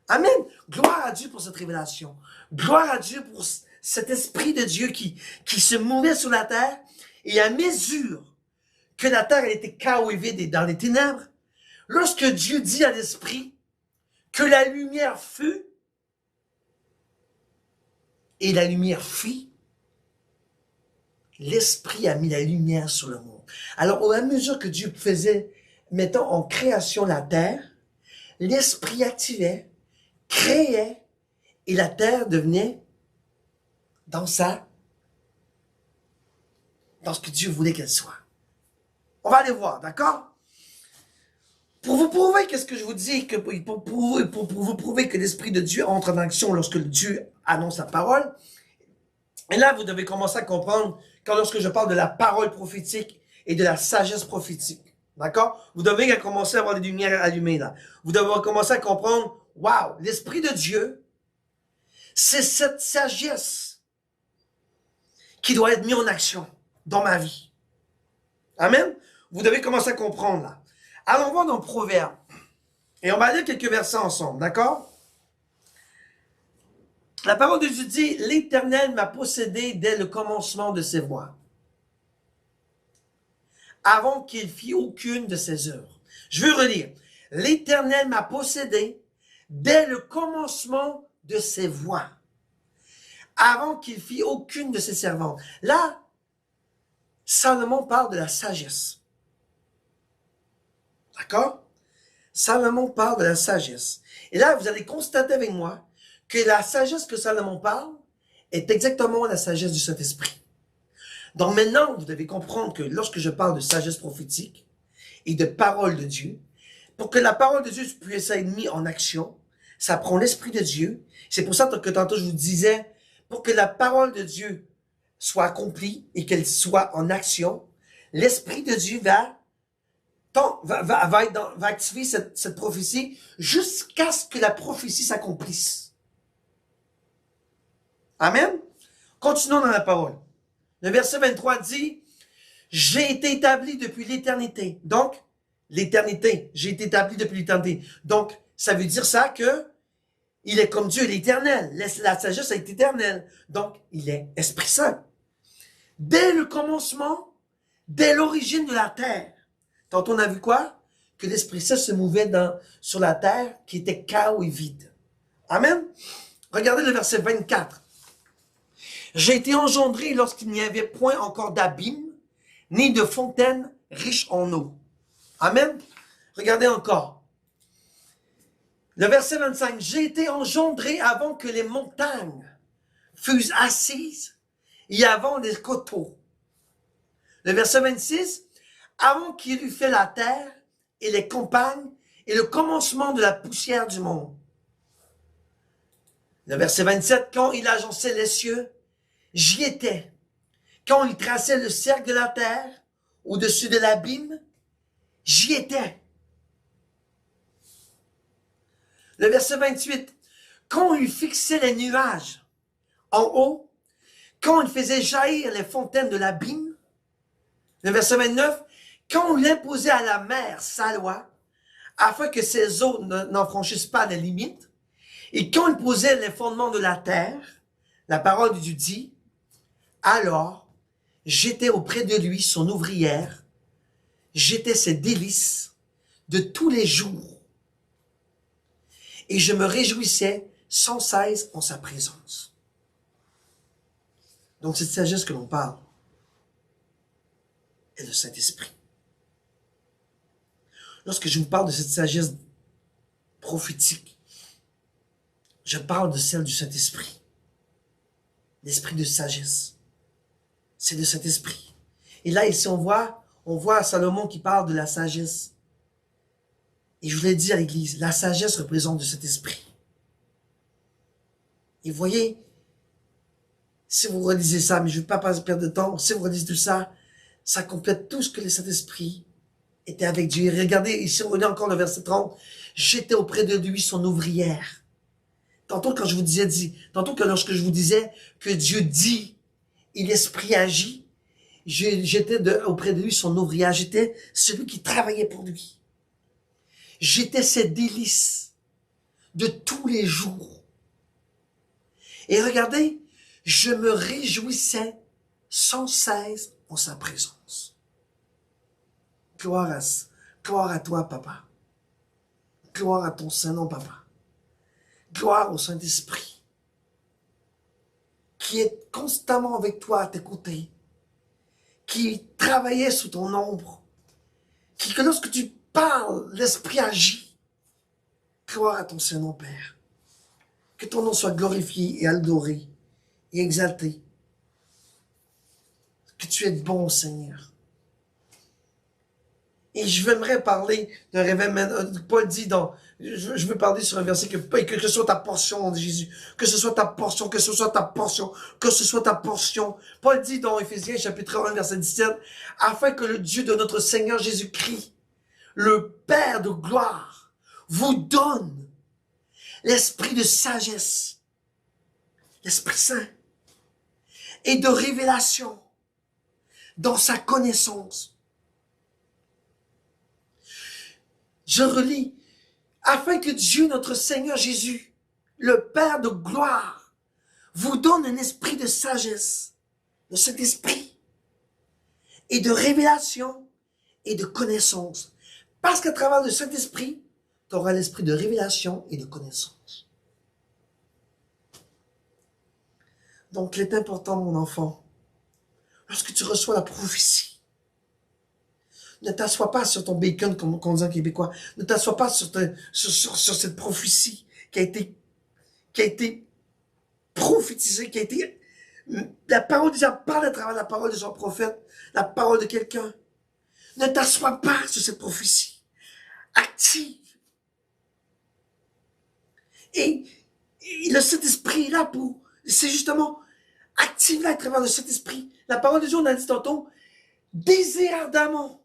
Speaker 1: Amen. Gloire à Dieu pour cette révélation. Gloire à Dieu pour cet Esprit de Dieu qui se mouvait sur la terre. Et à mesure que la terre était chaos et vide et dans les ténèbres, lorsque Dieu dit à l'Esprit que la lumière fut, et la lumière fit, l'Esprit a mis la lumière sur le monde. Alors, au mesure que Dieu faisait, mettons, en création la terre, l'Esprit activait, créait, et la terre devenait dans ce que Dieu voulait qu'elle soit. On va aller voir, d'accord? Pour vous prouver qu'est-ce que je vous dis, pour vous prouver que l'Esprit de Dieu entre en action lorsque Dieu annonce la parole, et là, vous devez commencer à comprendre lorsque je parle de la parole prophétique et de la sagesse prophétique. D'accord? Vous devez commencer à avoir les lumières allumées, là. Vous devez commencer à comprendre, waouh, l'Esprit de Dieu, c'est cette sagesse qui doit être mise en action dans ma vie. Amen? Vous devez commencer à comprendre, là. Allons voir dans Proverbes. Et on va lire quelques versets ensemble, d'accord? La parole de Dieu dit, l'Éternel m'a possédé dès le commencement de ses voies, avant qu'il fît aucune de ses œuvres. Je veux relire. L'Éternel m'a possédé dès le commencement de ses voies, avant qu'il fît aucune de ses servantes. Là, Salomon parle de la sagesse. D'accord? Salomon parle de la sagesse. Et là, vous allez constater avec moi que la sagesse que Salomon parle est exactement la sagesse du Saint-Esprit. Donc maintenant, vous devez comprendre que lorsque je parle de sagesse prophétique et de parole de Dieu, pour que la parole de Dieu puisse être mise en action, ça prend l'Esprit de Dieu. C'est pour ça que tantôt je vous disais, pour que la parole de Dieu soit accomplie et qu'elle soit en action, l'Esprit de Dieu va activer cette prophétie jusqu'à ce que la prophétie s'accomplisse. Amen. Continuons dans la parole. Le verset 23 dit, « J'ai été établi depuis l'éternité. » Donc, l'éternité. J'ai été établi depuis l'éternité. Donc, ça veut dire ça que il est comme Dieu, il est éternel. La sagesse est éternelle. Donc, il est Esprit Saint. Dès le commencement, dès l'origine de la terre. Tantôt, on a vu quoi? Que l'Esprit Saint se mouvait sur la terre qui était chaos et vide. Amen. Regardez le verset 24. J'ai été engendré lorsqu'il n'y avait point encore d'abîme, ni de fontaine riche en eau. Amen. Regardez encore. Le verset 25. J'ai été engendré avant que les montagnes fussent assises et avant les coteaux. Le verset 26. Avant qu'il eût fait la terre et les campagnes et le commencement de la poussière du monde. Le verset 27. Quand il agençait les cieux, j'y étais. Quand il traçait le cercle de la terre, au-dessus de l'abîme, j'y étais. Le verset 28. Quand il fixait les nuages en haut, quand il faisait jaillir les fontaines de l'abîme. Le verset 29. quand il imposait à la mer sa loi, afin que ses eaux n'en franchissent pas les limites, et quand il posait les fondements de la terre, la parole de Dieu dit, alors j'étais auprès de lui, son ouvrière, j'étais ses délices de tous les jours, et je me réjouissais sans cesse en sa présence. Donc cette sagesse que l'on parle est le Saint-Esprit. Lorsque je vous parle de cette sagesse prophétique, je parle de celle du Saint-Esprit. L'esprit de sagesse. C'est le Saint-Esprit. Et là, ici, on voit Salomon qui parle de la sagesse. Et je vous l'ai dit à l'église, la sagesse représente le Saint-Esprit. Et vous voyez, si vous relisez ça, mais je ne vais pas perdre de temps, si vous relisez tout ça, ça complète tout ce que le Saint-Esprit était avec Dieu. Et regardez, ici, on lit encore le verset 30. J'étais auprès de lui, son ouvrière. Tantôt, tantôt que lorsque je vous disais que Dieu dit et l'Esprit agit, j'étais auprès de lui, son ouvrière. J'étais celui qui travaillait pour lui. J'étais ses délices de tous les jours. Et regardez, je me réjouissais sans cesse en sa présence. Gloire à toi, papa. Gloire à ton Saint-Nom, papa. Gloire au Saint-Esprit, qui est constamment avec toi à tes côtés, qui travaillait sous ton ombre, que lorsque tu parles, l'Esprit agit. Gloire à ton Saint-Nom, Père. Que ton nom soit glorifié et adoré et exalté. Que tu es bon, Seigneur. Et je voudrais parler d'un réveil. Paul dit je veux parler sur un verset que ce soit ta portion, dit Jésus. Que ce soit ta portion, que ce soit ta portion, que ce soit ta portion. Paul dit dans Éphésiens chapitre 1, verset 17, afin que le Dieu de notre Seigneur Jésus-Christ, le Père de gloire, vous donne l'esprit de sagesse, l'Esprit Saint, et de révélation dans sa connaissance. Je relis, afin que Dieu, notre Seigneur Jésus, le Père de gloire, vous donne un esprit de sagesse, de cet esprit, et de révélation et de connaissance. Parce qu'à travers de cet esprit, tu auras l'esprit de révélation et de connaissance. Donc, il est important, mon enfant, lorsque tu reçois la prophétie, ne t'assois pas sur ton bacon, comme on dit en québécois. Ne t'assois pas sur cette prophétie qui a été prophétisée, la parole de Dieu parle à travers la parole de son prophète, la parole de quelqu'un. Ne t'assois pas sur cette prophétie. Active. Et le Saint-Esprit est là pour, c'est justement, active-la à travers le Saint-Esprit. La parole de Dieu, on a dit tantôt, désire ardemment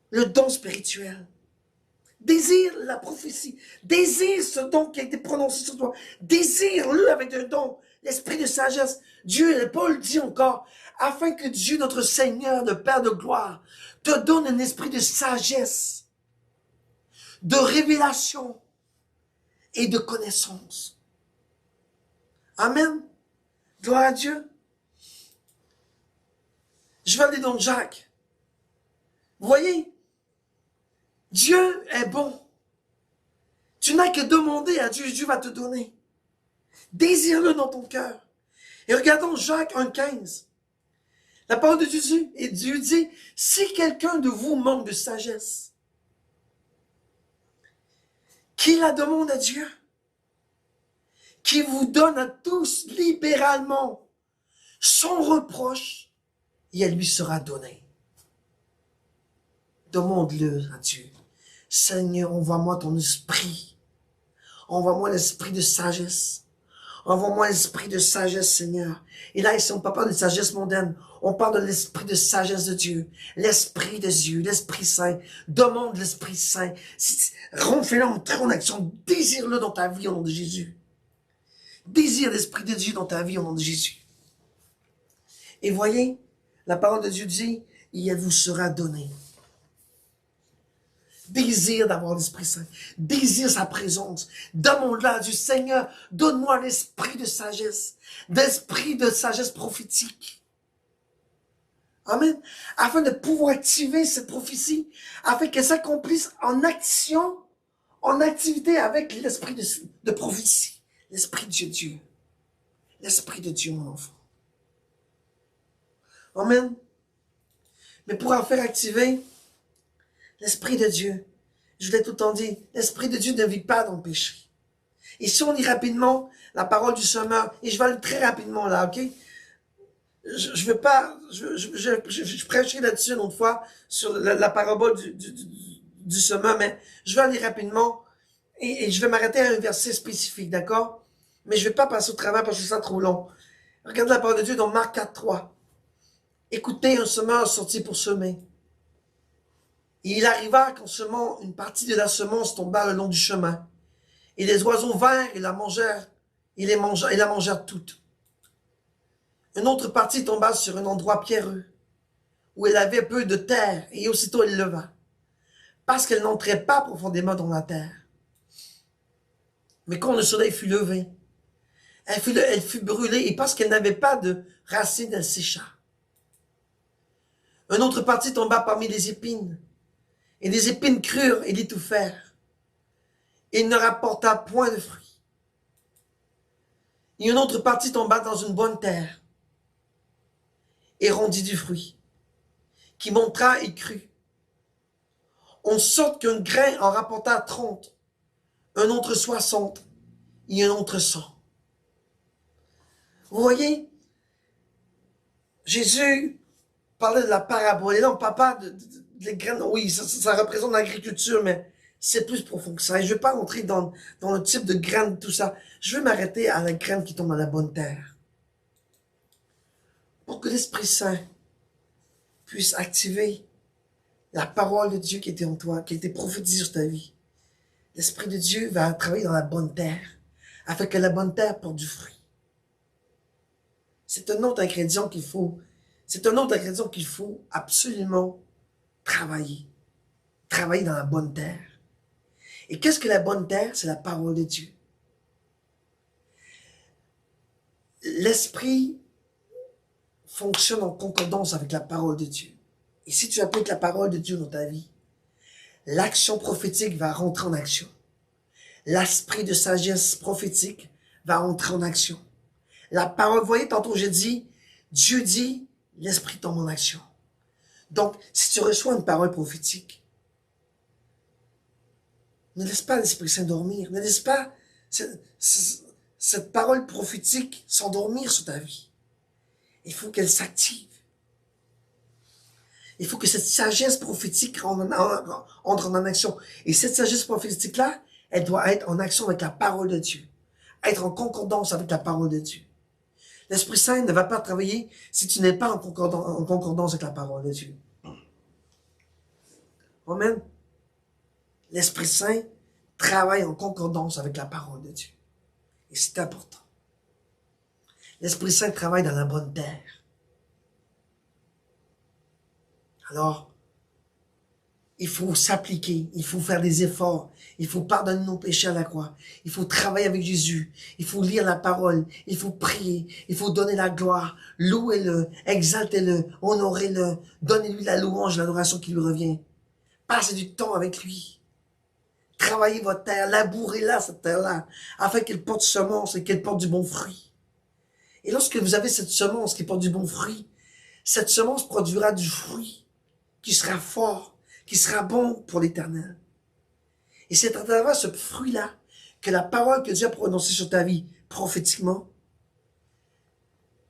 Speaker 1: le don spirituel. Désire la prophétie. Désire ce don qui a été prononcé sur toi. Désire-le avec un don, l'esprit de sagesse. Dieu, Paul dit encore, afin que Dieu, notre Seigneur, le Père de gloire, te donne un esprit de sagesse, de révélation et de connaissance. Amen. Gloire à Dieu. Je vais aller dans Jacques. Vous voyez, Dieu est bon. Tu n'as que demander à Dieu, Dieu va te donner. Désire-le dans ton cœur. Et regardons Jacques 1,15. La parole de Jésus, et Dieu dit, si quelqu'un de vous manque de sagesse, qu'il la demande à Dieu, qui vous donne à tous libéralement sans reproche, et elle lui sera donnée. Demande-le à Dieu. Seigneur, envoie-moi ton esprit. Envoie-moi l'esprit de sagesse. Envoie-moi l'esprit de sagesse, Seigneur. Et là, ici, on ne parle pas de sagesse mondaine. On parle de l'esprit de sagesse de Dieu. L'esprit de Dieu, l'Esprit Saint. Demande l'Esprit Saint. Fais-le entrer en action. Désire-le dans ta vie au nom de Jésus. Désire l'Esprit de Dieu dans ta vie au nom de Jésus. Et voyez, la parole de Dieu dit, et elle vous sera donnée. Désire d'avoir l'Esprit Saint. Désire sa présence. Demande-la du Seigneur, donne-moi l'esprit de sagesse. D'esprit de sagesse prophétique. Amen. Afin de pouvoir activer cette prophétie. Afin qu'elle s'accomplisse en action, en activité avec l'esprit de prophétie. L'esprit de Dieu. L'esprit de Dieu, mon enfant. Amen. Mais pour en faire activer l'Esprit de Dieu, je vous l'ai tout le temps dit, l'Esprit de Dieu ne vit pas dans le péché. Et si on lit rapidement la parole du semeur, et je vais aller très rapidement là, ok? Je veux pas, je prêcherai là-dessus une autre fois, sur la parabole du semeur, mais je vais aller rapidement, et je vais m'arrêter à un verset spécifique, d'accord? Mais je vais pas passer au travers parce que c'est trop long. Regardez la parole de Dieu dans Marc 4:3. Écoutez, un semeur sorti pour semer. Et il arriva qu'en semant, une partie de la semence tomba le long du chemin. Et les oiseaux vinrent et la mangèrent, et la mangèrent toutes. Une autre partie tomba sur un endroit pierreux, où elle avait peu de terre, et aussitôt elle leva, parce qu'elle n'entrait pas profondément dans la terre. Mais quand le soleil fut levé, elle fut brûlée, et parce qu'elle n'avait pas de racines, elle sécha. Une autre partie tomba parmi les épines, et les épines crurent et l'étouffèrent. Et il ne rapporta point de fruits. Et une autre partie tomba dans une bonne terre, et rendit du fruit, qui montra et crut. En sorte qu'un grain en rapporta 30, un autre 60, et un autre 100. Vous voyez, Jésus parlait de la parabole. Et là, on parle pas des graines. Oui, ça représente l'agriculture, mais c'est plus profond que ça. Et je ne vais pas rentrer dans le type de graines, tout ça. Je vais m'arrêter à la graine qui tombe dans la bonne terre. Pour que l'Esprit Saint puisse activer la parole de Dieu qui était en toi, qui était prophétisée sur ta vie. L'Esprit de Dieu va travailler dans la bonne terre, afin que la bonne terre porte du fruit. C'est un autre ingrédient qu'il faut. C'est un autre ingrédient qu'il faut absolument travailler. Travailler dans la bonne terre. Et qu'est-ce que la bonne terre? C'est la parole de Dieu. L'esprit fonctionne en concordance avec la parole de Dieu. Et si tu appliques la parole de Dieu dans ta vie, l'action prophétique va rentrer en action. L'esprit de sagesse prophétique va rentrer en action. La parole, vous voyez, tantôt j'ai dit, Dieu dit, l'esprit tombe en action. Donc, si tu reçois une parole prophétique, ne laisse pas l'Esprit Saint dormir. Ne laisse pas cette parole prophétique s'endormir sur ta vie. Il faut qu'elle s'active. Il faut que cette sagesse prophétique entre en action. Et cette sagesse prophétique-là, elle doit être en action avec la parole de Dieu. Être en concordance avec la parole de Dieu. L'Esprit Saint ne va pas travailler si tu n'es pas en concordance avec la parole de Dieu. Amen. L'Esprit Saint travaille en concordance avec la parole de Dieu. Et c'est important. L'Esprit Saint travaille dans la bonne terre. Alors, il faut s'appliquer, il faut faire des efforts, il faut pardonner nos péchés à la croix, il faut travailler avec Jésus, il faut lire la parole, il faut prier, il faut donner la gloire, louez-le, exaltez-le, honorez-le, donnez-lui la louange, l'adoration qui lui revient. Passez du temps avec lui. Travaillez votre terre, labourez-la, cette terre-là, afin qu'elle porte semence et qu'elle porte du bon fruit. Et lorsque vous avez cette semence qui porte du bon fruit, cette semence produira du fruit qui sera fort, qui sera bon pour l'éternel. Et c'est à travers ce fruit-là que la parole que Dieu a prononcée sur ta vie prophétiquement,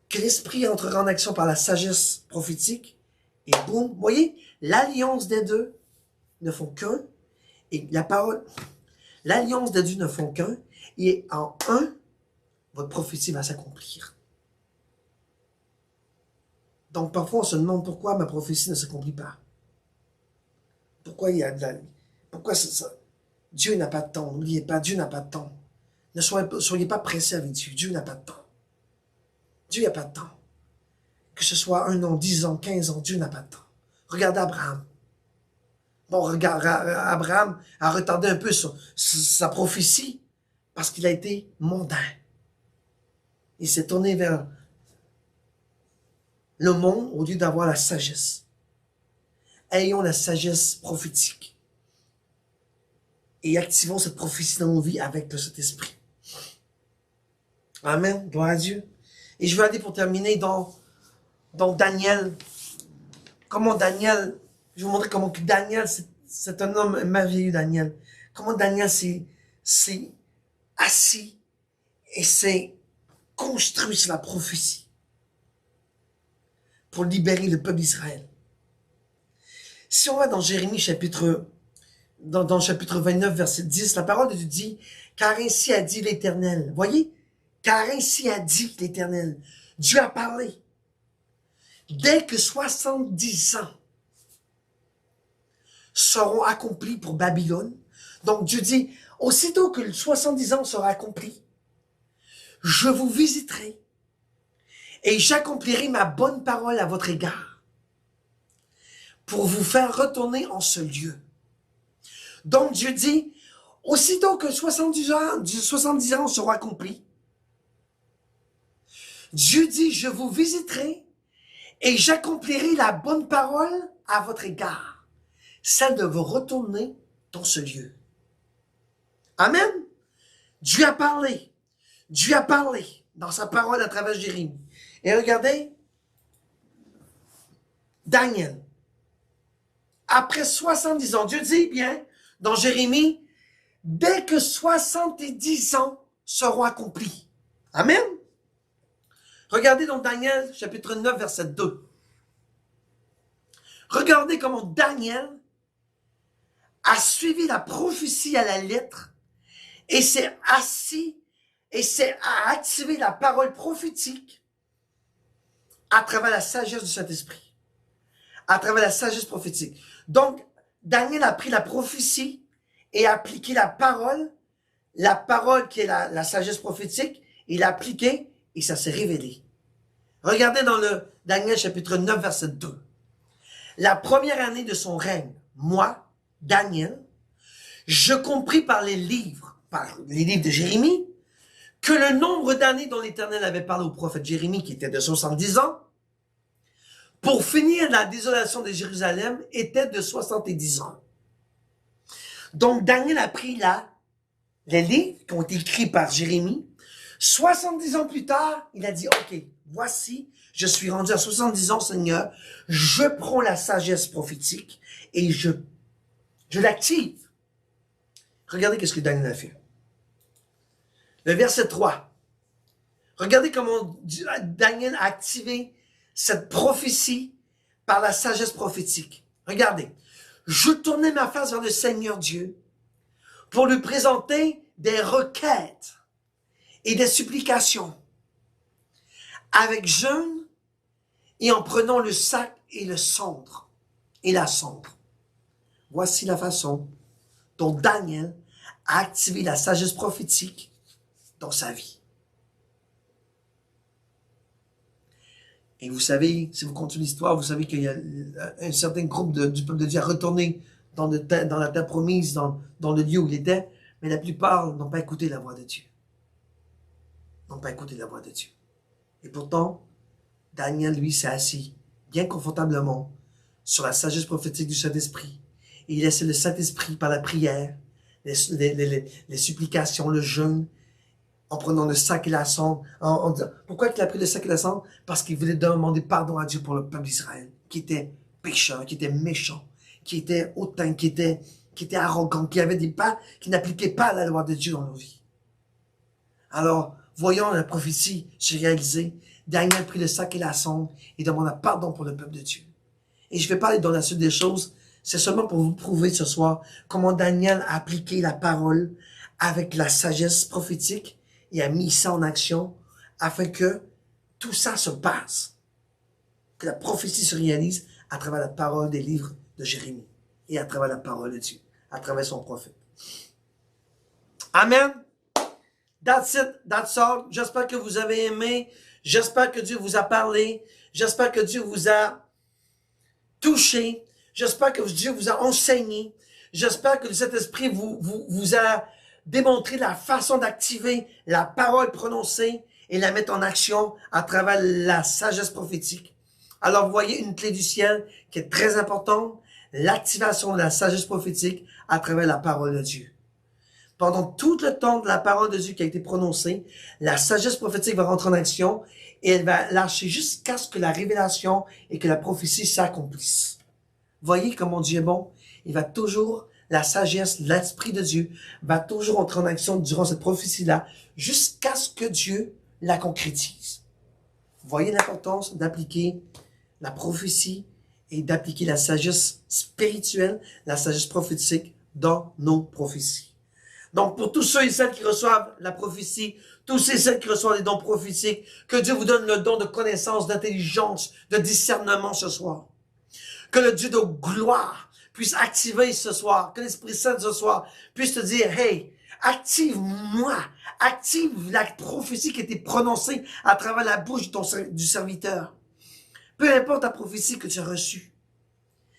Speaker 1: que l'Esprit entrera en action par la sagesse prophétique, et boum, vous voyez, l'alliance des deux ne font qu'un, et l'alliance des deux ne font qu'un, et en un, votre prophétie va s'accomplir. Donc parfois on se demande pourquoi ma prophétie ne s'accomplit pas. Pourquoi il y a de la... Pourquoi ça? Dieu n'a pas de temps. N'oubliez pas, Dieu n'a pas de temps. Ne soyez pas pressés avec Dieu. Dieu n'a pas de temps. Dieu n'a pas de temps. Que ce soit 1 an, 10 ans, 15 ans, Dieu n'a pas de temps. Regardez Abraham. Bon, regarde, Abraham a retardé un peu sa prophétie parce qu'il a été mondain. Il s'est tourné vers le monde au lieu d'avoir la sagesse. Ayons la sagesse prophétique. Et activons cette prophétie dans nos vies avec le Saint-Esprit. Amen. Gloire à Dieu. Et je vais aller pour terminer dans Daniel. Comment Daniel, je vais vous montrer comment Daniel, c'est un homme merveilleux, Daniel. Comment Daniel s'est assis et s'est construit sur la prophétie pour libérer le peuple d'Israël. Si on va dans Jérémie chapitre 29, verset 10, la parole de Dieu dit, car ainsi a dit l'Éternel. Voyez? Car ainsi a dit l'Éternel. Dieu a parlé. Dès que 70 ans seront accomplis pour Babylone, donc Dieu dit, aussitôt que 70 ans sera accompli, je vous visiterai et j'accomplirai ma bonne parole à votre égard pour vous faire retourner en ce lieu. Donc Dieu dit, aussitôt que 70 ans seront accomplis, Dieu dit, je vous visiterai et j'accomplirai la bonne parole à votre égard, celle de vous retourner dans ce lieu. Amen. Dieu a parlé. Dieu a parlé dans sa parole à travers Jérémie. Et regardez, Daniel, après 70 ans, Dieu dit bien dans Jérémie, dès que 70 ans seront accomplis. Amen. Regardez dans Daniel, chapitre 9, verset 2. Regardez comment Daniel a suivi la prophétie à la lettre et s'est assis et a activé la parole prophétique à travers la sagesse du Saint-Esprit. À travers la sagesse prophétique. Donc, Daniel a pris la prophétie et a appliqué la parole qui est la sagesse prophétique, il l'a appliquée et ça s'est révélé. Regardez dans le Daniel chapitre 9, verset 2. La première année de son règne, moi, Daniel, je compris par les livres de Jérémie, que le nombre d'années dont l'Éternel avait parlé au prophète Jérémie, qui était de 70 ans, pour finir la désolation de Jérusalem, était de 70 ans. Donc Daniel a pris les livres qui ont été écrits par Jérémie. 70 ans plus tard, il a dit, ok, voici, je suis rendu à 70 ans, Seigneur, je prends la sagesse prophétique et je l'active. Regardez qu'est-ce que Daniel a fait. Le verset 3. Regardez comment Daniel a activé cette prophétie par la sagesse prophétique. Regardez. Je tournais ma face vers le Seigneur Dieu pour lui présenter des requêtes et des supplications avec jeûne et en prenant le sac et la cendre. Voici la façon dont Daniel a activé la sagesse prophétique dans sa vie. Et vous savez, si vous continuez l'histoire, vous savez qu'il y a un certain groupe du peuple de Dieu à retourner dans la terre promise, dans le lieu où il était, mais la plupart n'ont pas écouté la voix de Dieu. Et pourtant, Daniel, lui, s'est assis bien confortablement sur la sagesse prophétique du Saint-Esprit. Et il laissait le Saint-Esprit par la prière, les supplications, le jeûne, en prenant le sac et la cendre. Pourquoi il a pris le sac et la cendre? Parce qu'il voulait demander pardon à Dieu pour le peuple d'Israël, qui était pécheur, qui était méchant, qui était hautain, qui était arrogant, qui avait des pas, qui n'appliquait pas la loi de Dieu dans nos vies. Alors, voyant la prophétie se réaliser, Daniel prit le sac et la cendre et demanda pardon pour le peuple de Dieu. Et je vais parler dans la suite des choses, c'est seulement pour vous prouver ce soir comment Daniel a appliqué la parole avec la sagesse prophétique et a mis ça en action afin que tout ça se passe, que la prophétie se réalise à travers la parole des livres de Jérémie et à travers la parole de Dieu, à travers son prophète. Amen. That's it, that's all. J'espère que vous avez aimé. J'espère que Dieu vous a parlé. J'espère que Dieu vous a touché. J'espère que Dieu vous a enseigné. J'espère que cet esprit vous a démontré la façon d'activer la parole prononcée et la mettre en action à travers la sagesse prophétique. Alors, vous voyez une clé du ciel qui est très importante, l'activation de la sagesse prophétique à travers la parole de Dieu. Pendant tout le temps de la parole de Dieu qui a été prononcée, la sagesse prophétique va rentrer en action et elle va lâcher jusqu'à ce que la révélation et que la prophétie s'accomplissent. Voyez comment Dieu est bon? Il va toujours, la sagesse, l'Esprit de Dieu va toujours entrer en action durant cette prophétie-là jusqu'à ce que Dieu la concrétise. Voyez l'importance d'appliquer la prophétie et d'appliquer la sagesse spirituelle, la sagesse prophétique dans nos prophéties. Donc, pour tous ceux et celles qui reçoivent la prophétie, tous ceux et celles qui reçoivent les dons prophétiques, que Dieu vous donne le don de connaissance, d'intelligence, de discernement ce soir. Que le Dieu de gloire puisse activer ce soir, que l'Esprit Saint ce soir puisse te dire, hey, active-moi, active la prophétie qui a été prononcée à travers la bouche du serviteur. Peu importe la prophétie que tu as reçue.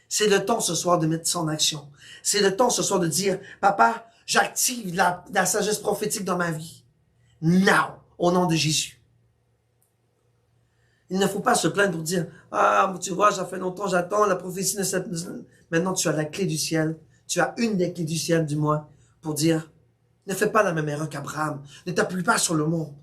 Speaker 1: C'est le temps ce soir de mettre ça en action. C'est le temps ce soir de dire, papa, j'active la sagesse prophétique dans ma vie. Now, au nom de Jésus. Il ne faut pas se plaindre pour dire, ah, tu vois, ça fait longtemps, j'attends, la prophétie ne s'est... Maintenant, tu as la clé du ciel. Tu as une des clés du ciel, du moins, pour dire, ne fais pas la même erreur qu'Abraham. Ne t'appuie pas sur le monde.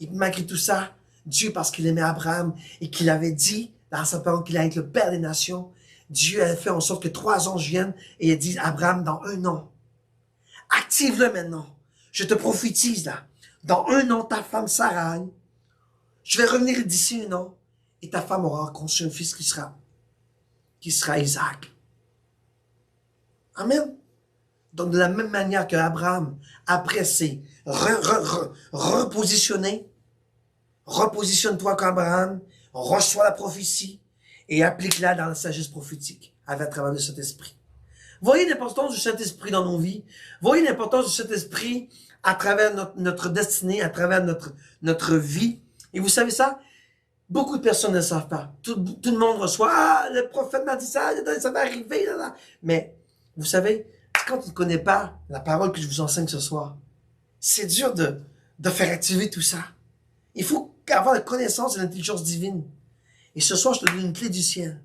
Speaker 1: Et malgré tout ça, Dieu, parce qu'il aimait Abraham et qu'il avait dit dans sa parole qu'il allait être le père des nations, Dieu a fait en sorte que 3 anges viennent et il dit, Abraham, dans 1 an, active-le maintenant. Je te prophétise là. Dans 1 an, ta femme Sarai, je vais revenir d'ici 1 an et ta femme aura conçu un fils qui sera Isaac. Amen. Donc, de la même manière que Abraham, après s'est repositionné, repositionne-toi comme Abraham, reçois la prophétie et applique-la dans la sagesse prophétique à travers de cet esprit. Voyez l'importance du Saint-Esprit dans nos vies. Voyez l'importance du Saint-Esprit à travers notre destinée, à travers notre vie. Et vous savez ça? Beaucoup de personnes ne le savent pas. Tout le monde reçoit, ah, le prophète m'a dit ça, ça va arriver, là, là. Mais, vous savez, quand tu ne connais pas la parole que je vous enseigne ce soir, c'est dur de faire activer tout ça. Il faut avoir la connaissance et l'intelligence divine. Et ce soir, je te donne une clé du ciel.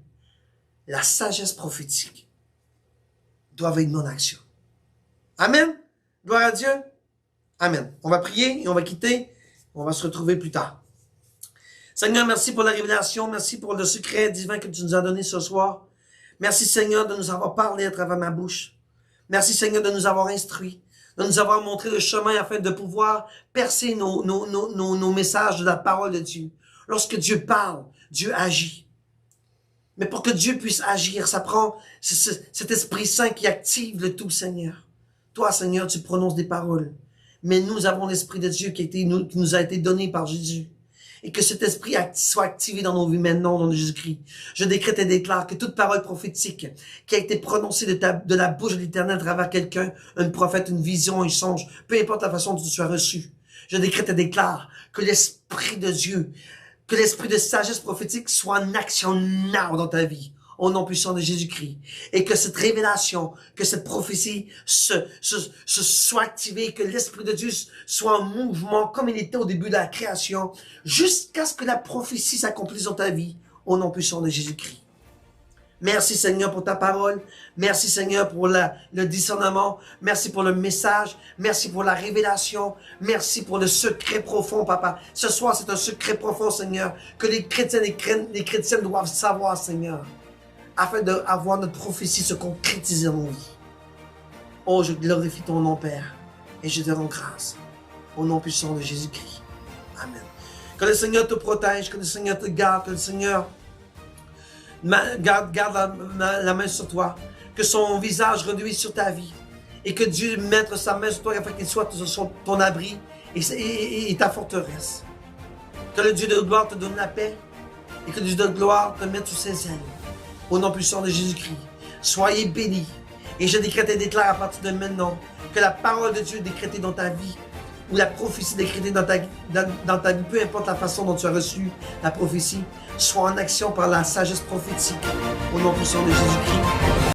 Speaker 1: La sagesse prophétique doit être en action. Amen. Gloire à Dieu. Amen. On va prier et on va quitter. On va se retrouver plus tard. Seigneur, merci pour la révélation. Merci pour le secret divin que tu nous as donné ce soir. Merci, Seigneur, de nous avoir parlé à travers ma bouche. Merci, Seigneur, de nous avoir instruits, de nous avoir montré le chemin afin de pouvoir percer nos messages de la parole de Dieu. Lorsque Dieu parle, Dieu agit. Mais pour que Dieu puisse agir, ça prend cet Esprit Saint qui active le tout, Seigneur. Toi, Seigneur, tu prononces des paroles. Mais nous avons l'Esprit de Dieu qui nous a été donné par Jésus. Et que cet esprit soit activé dans nos vies maintenant, dans Jésus-Christ. Je décrète et déclare que toute parole prophétique qui a été prononcée de la bouche de l'Éternel à travers quelqu'un, un prophète, une vision, un songe, peu importe la façon dont tu as reçu, je décrète et déclare que l'Esprit de Dieu, que l'Esprit de sagesse prophétique soit en action now dans ta vie, au nom puissant de Jésus-Christ. Et que cette révélation, que cette prophétie soit activée, que l'Esprit de Dieu soit en mouvement comme il était au début de la création, jusqu'à ce que la prophétie s'accomplisse dans ta vie, au nom puissant de Jésus-Christ. Merci Seigneur pour ta parole. Merci Seigneur pour le discernement. Merci pour le message. Merci pour la révélation. Merci pour le secret profond, Papa. Ce soir, c'est un secret profond, Seigneur, que les chrétiens et les chrétiennes doivent savoir, Seigneur, afin d'avoir notre prophétie se concrétiser dans nos vies. Oh, je glorifie ton nom, Père, et je te rends grâce. Au nom puissant de Jésus-Christ. Amen. Que le Seigneur te protège, que le Seigneur te garde, que le Seigneur garde la main sur toi, que son visage reluise sur ta vie, et que Dieu mette sa main sur toi afin qu'il soit ton abri et ta forteresse. Que le Dieu de gloire te donne la paix, et que le Dieu de gloire te mette sous ses ailes. Au nom puissant de Jésus-Christ, soyez bénis. Et je décrète et déclare à partir de maintenant que la parole de Dieu est décrétée dans ta vie ou la prophétie décrétée dans ta vie, peu importe la façon dont tu as reçu la prophétie, soit en action par la sagesse prophétique. Au nom puissant de Jésus-Christ.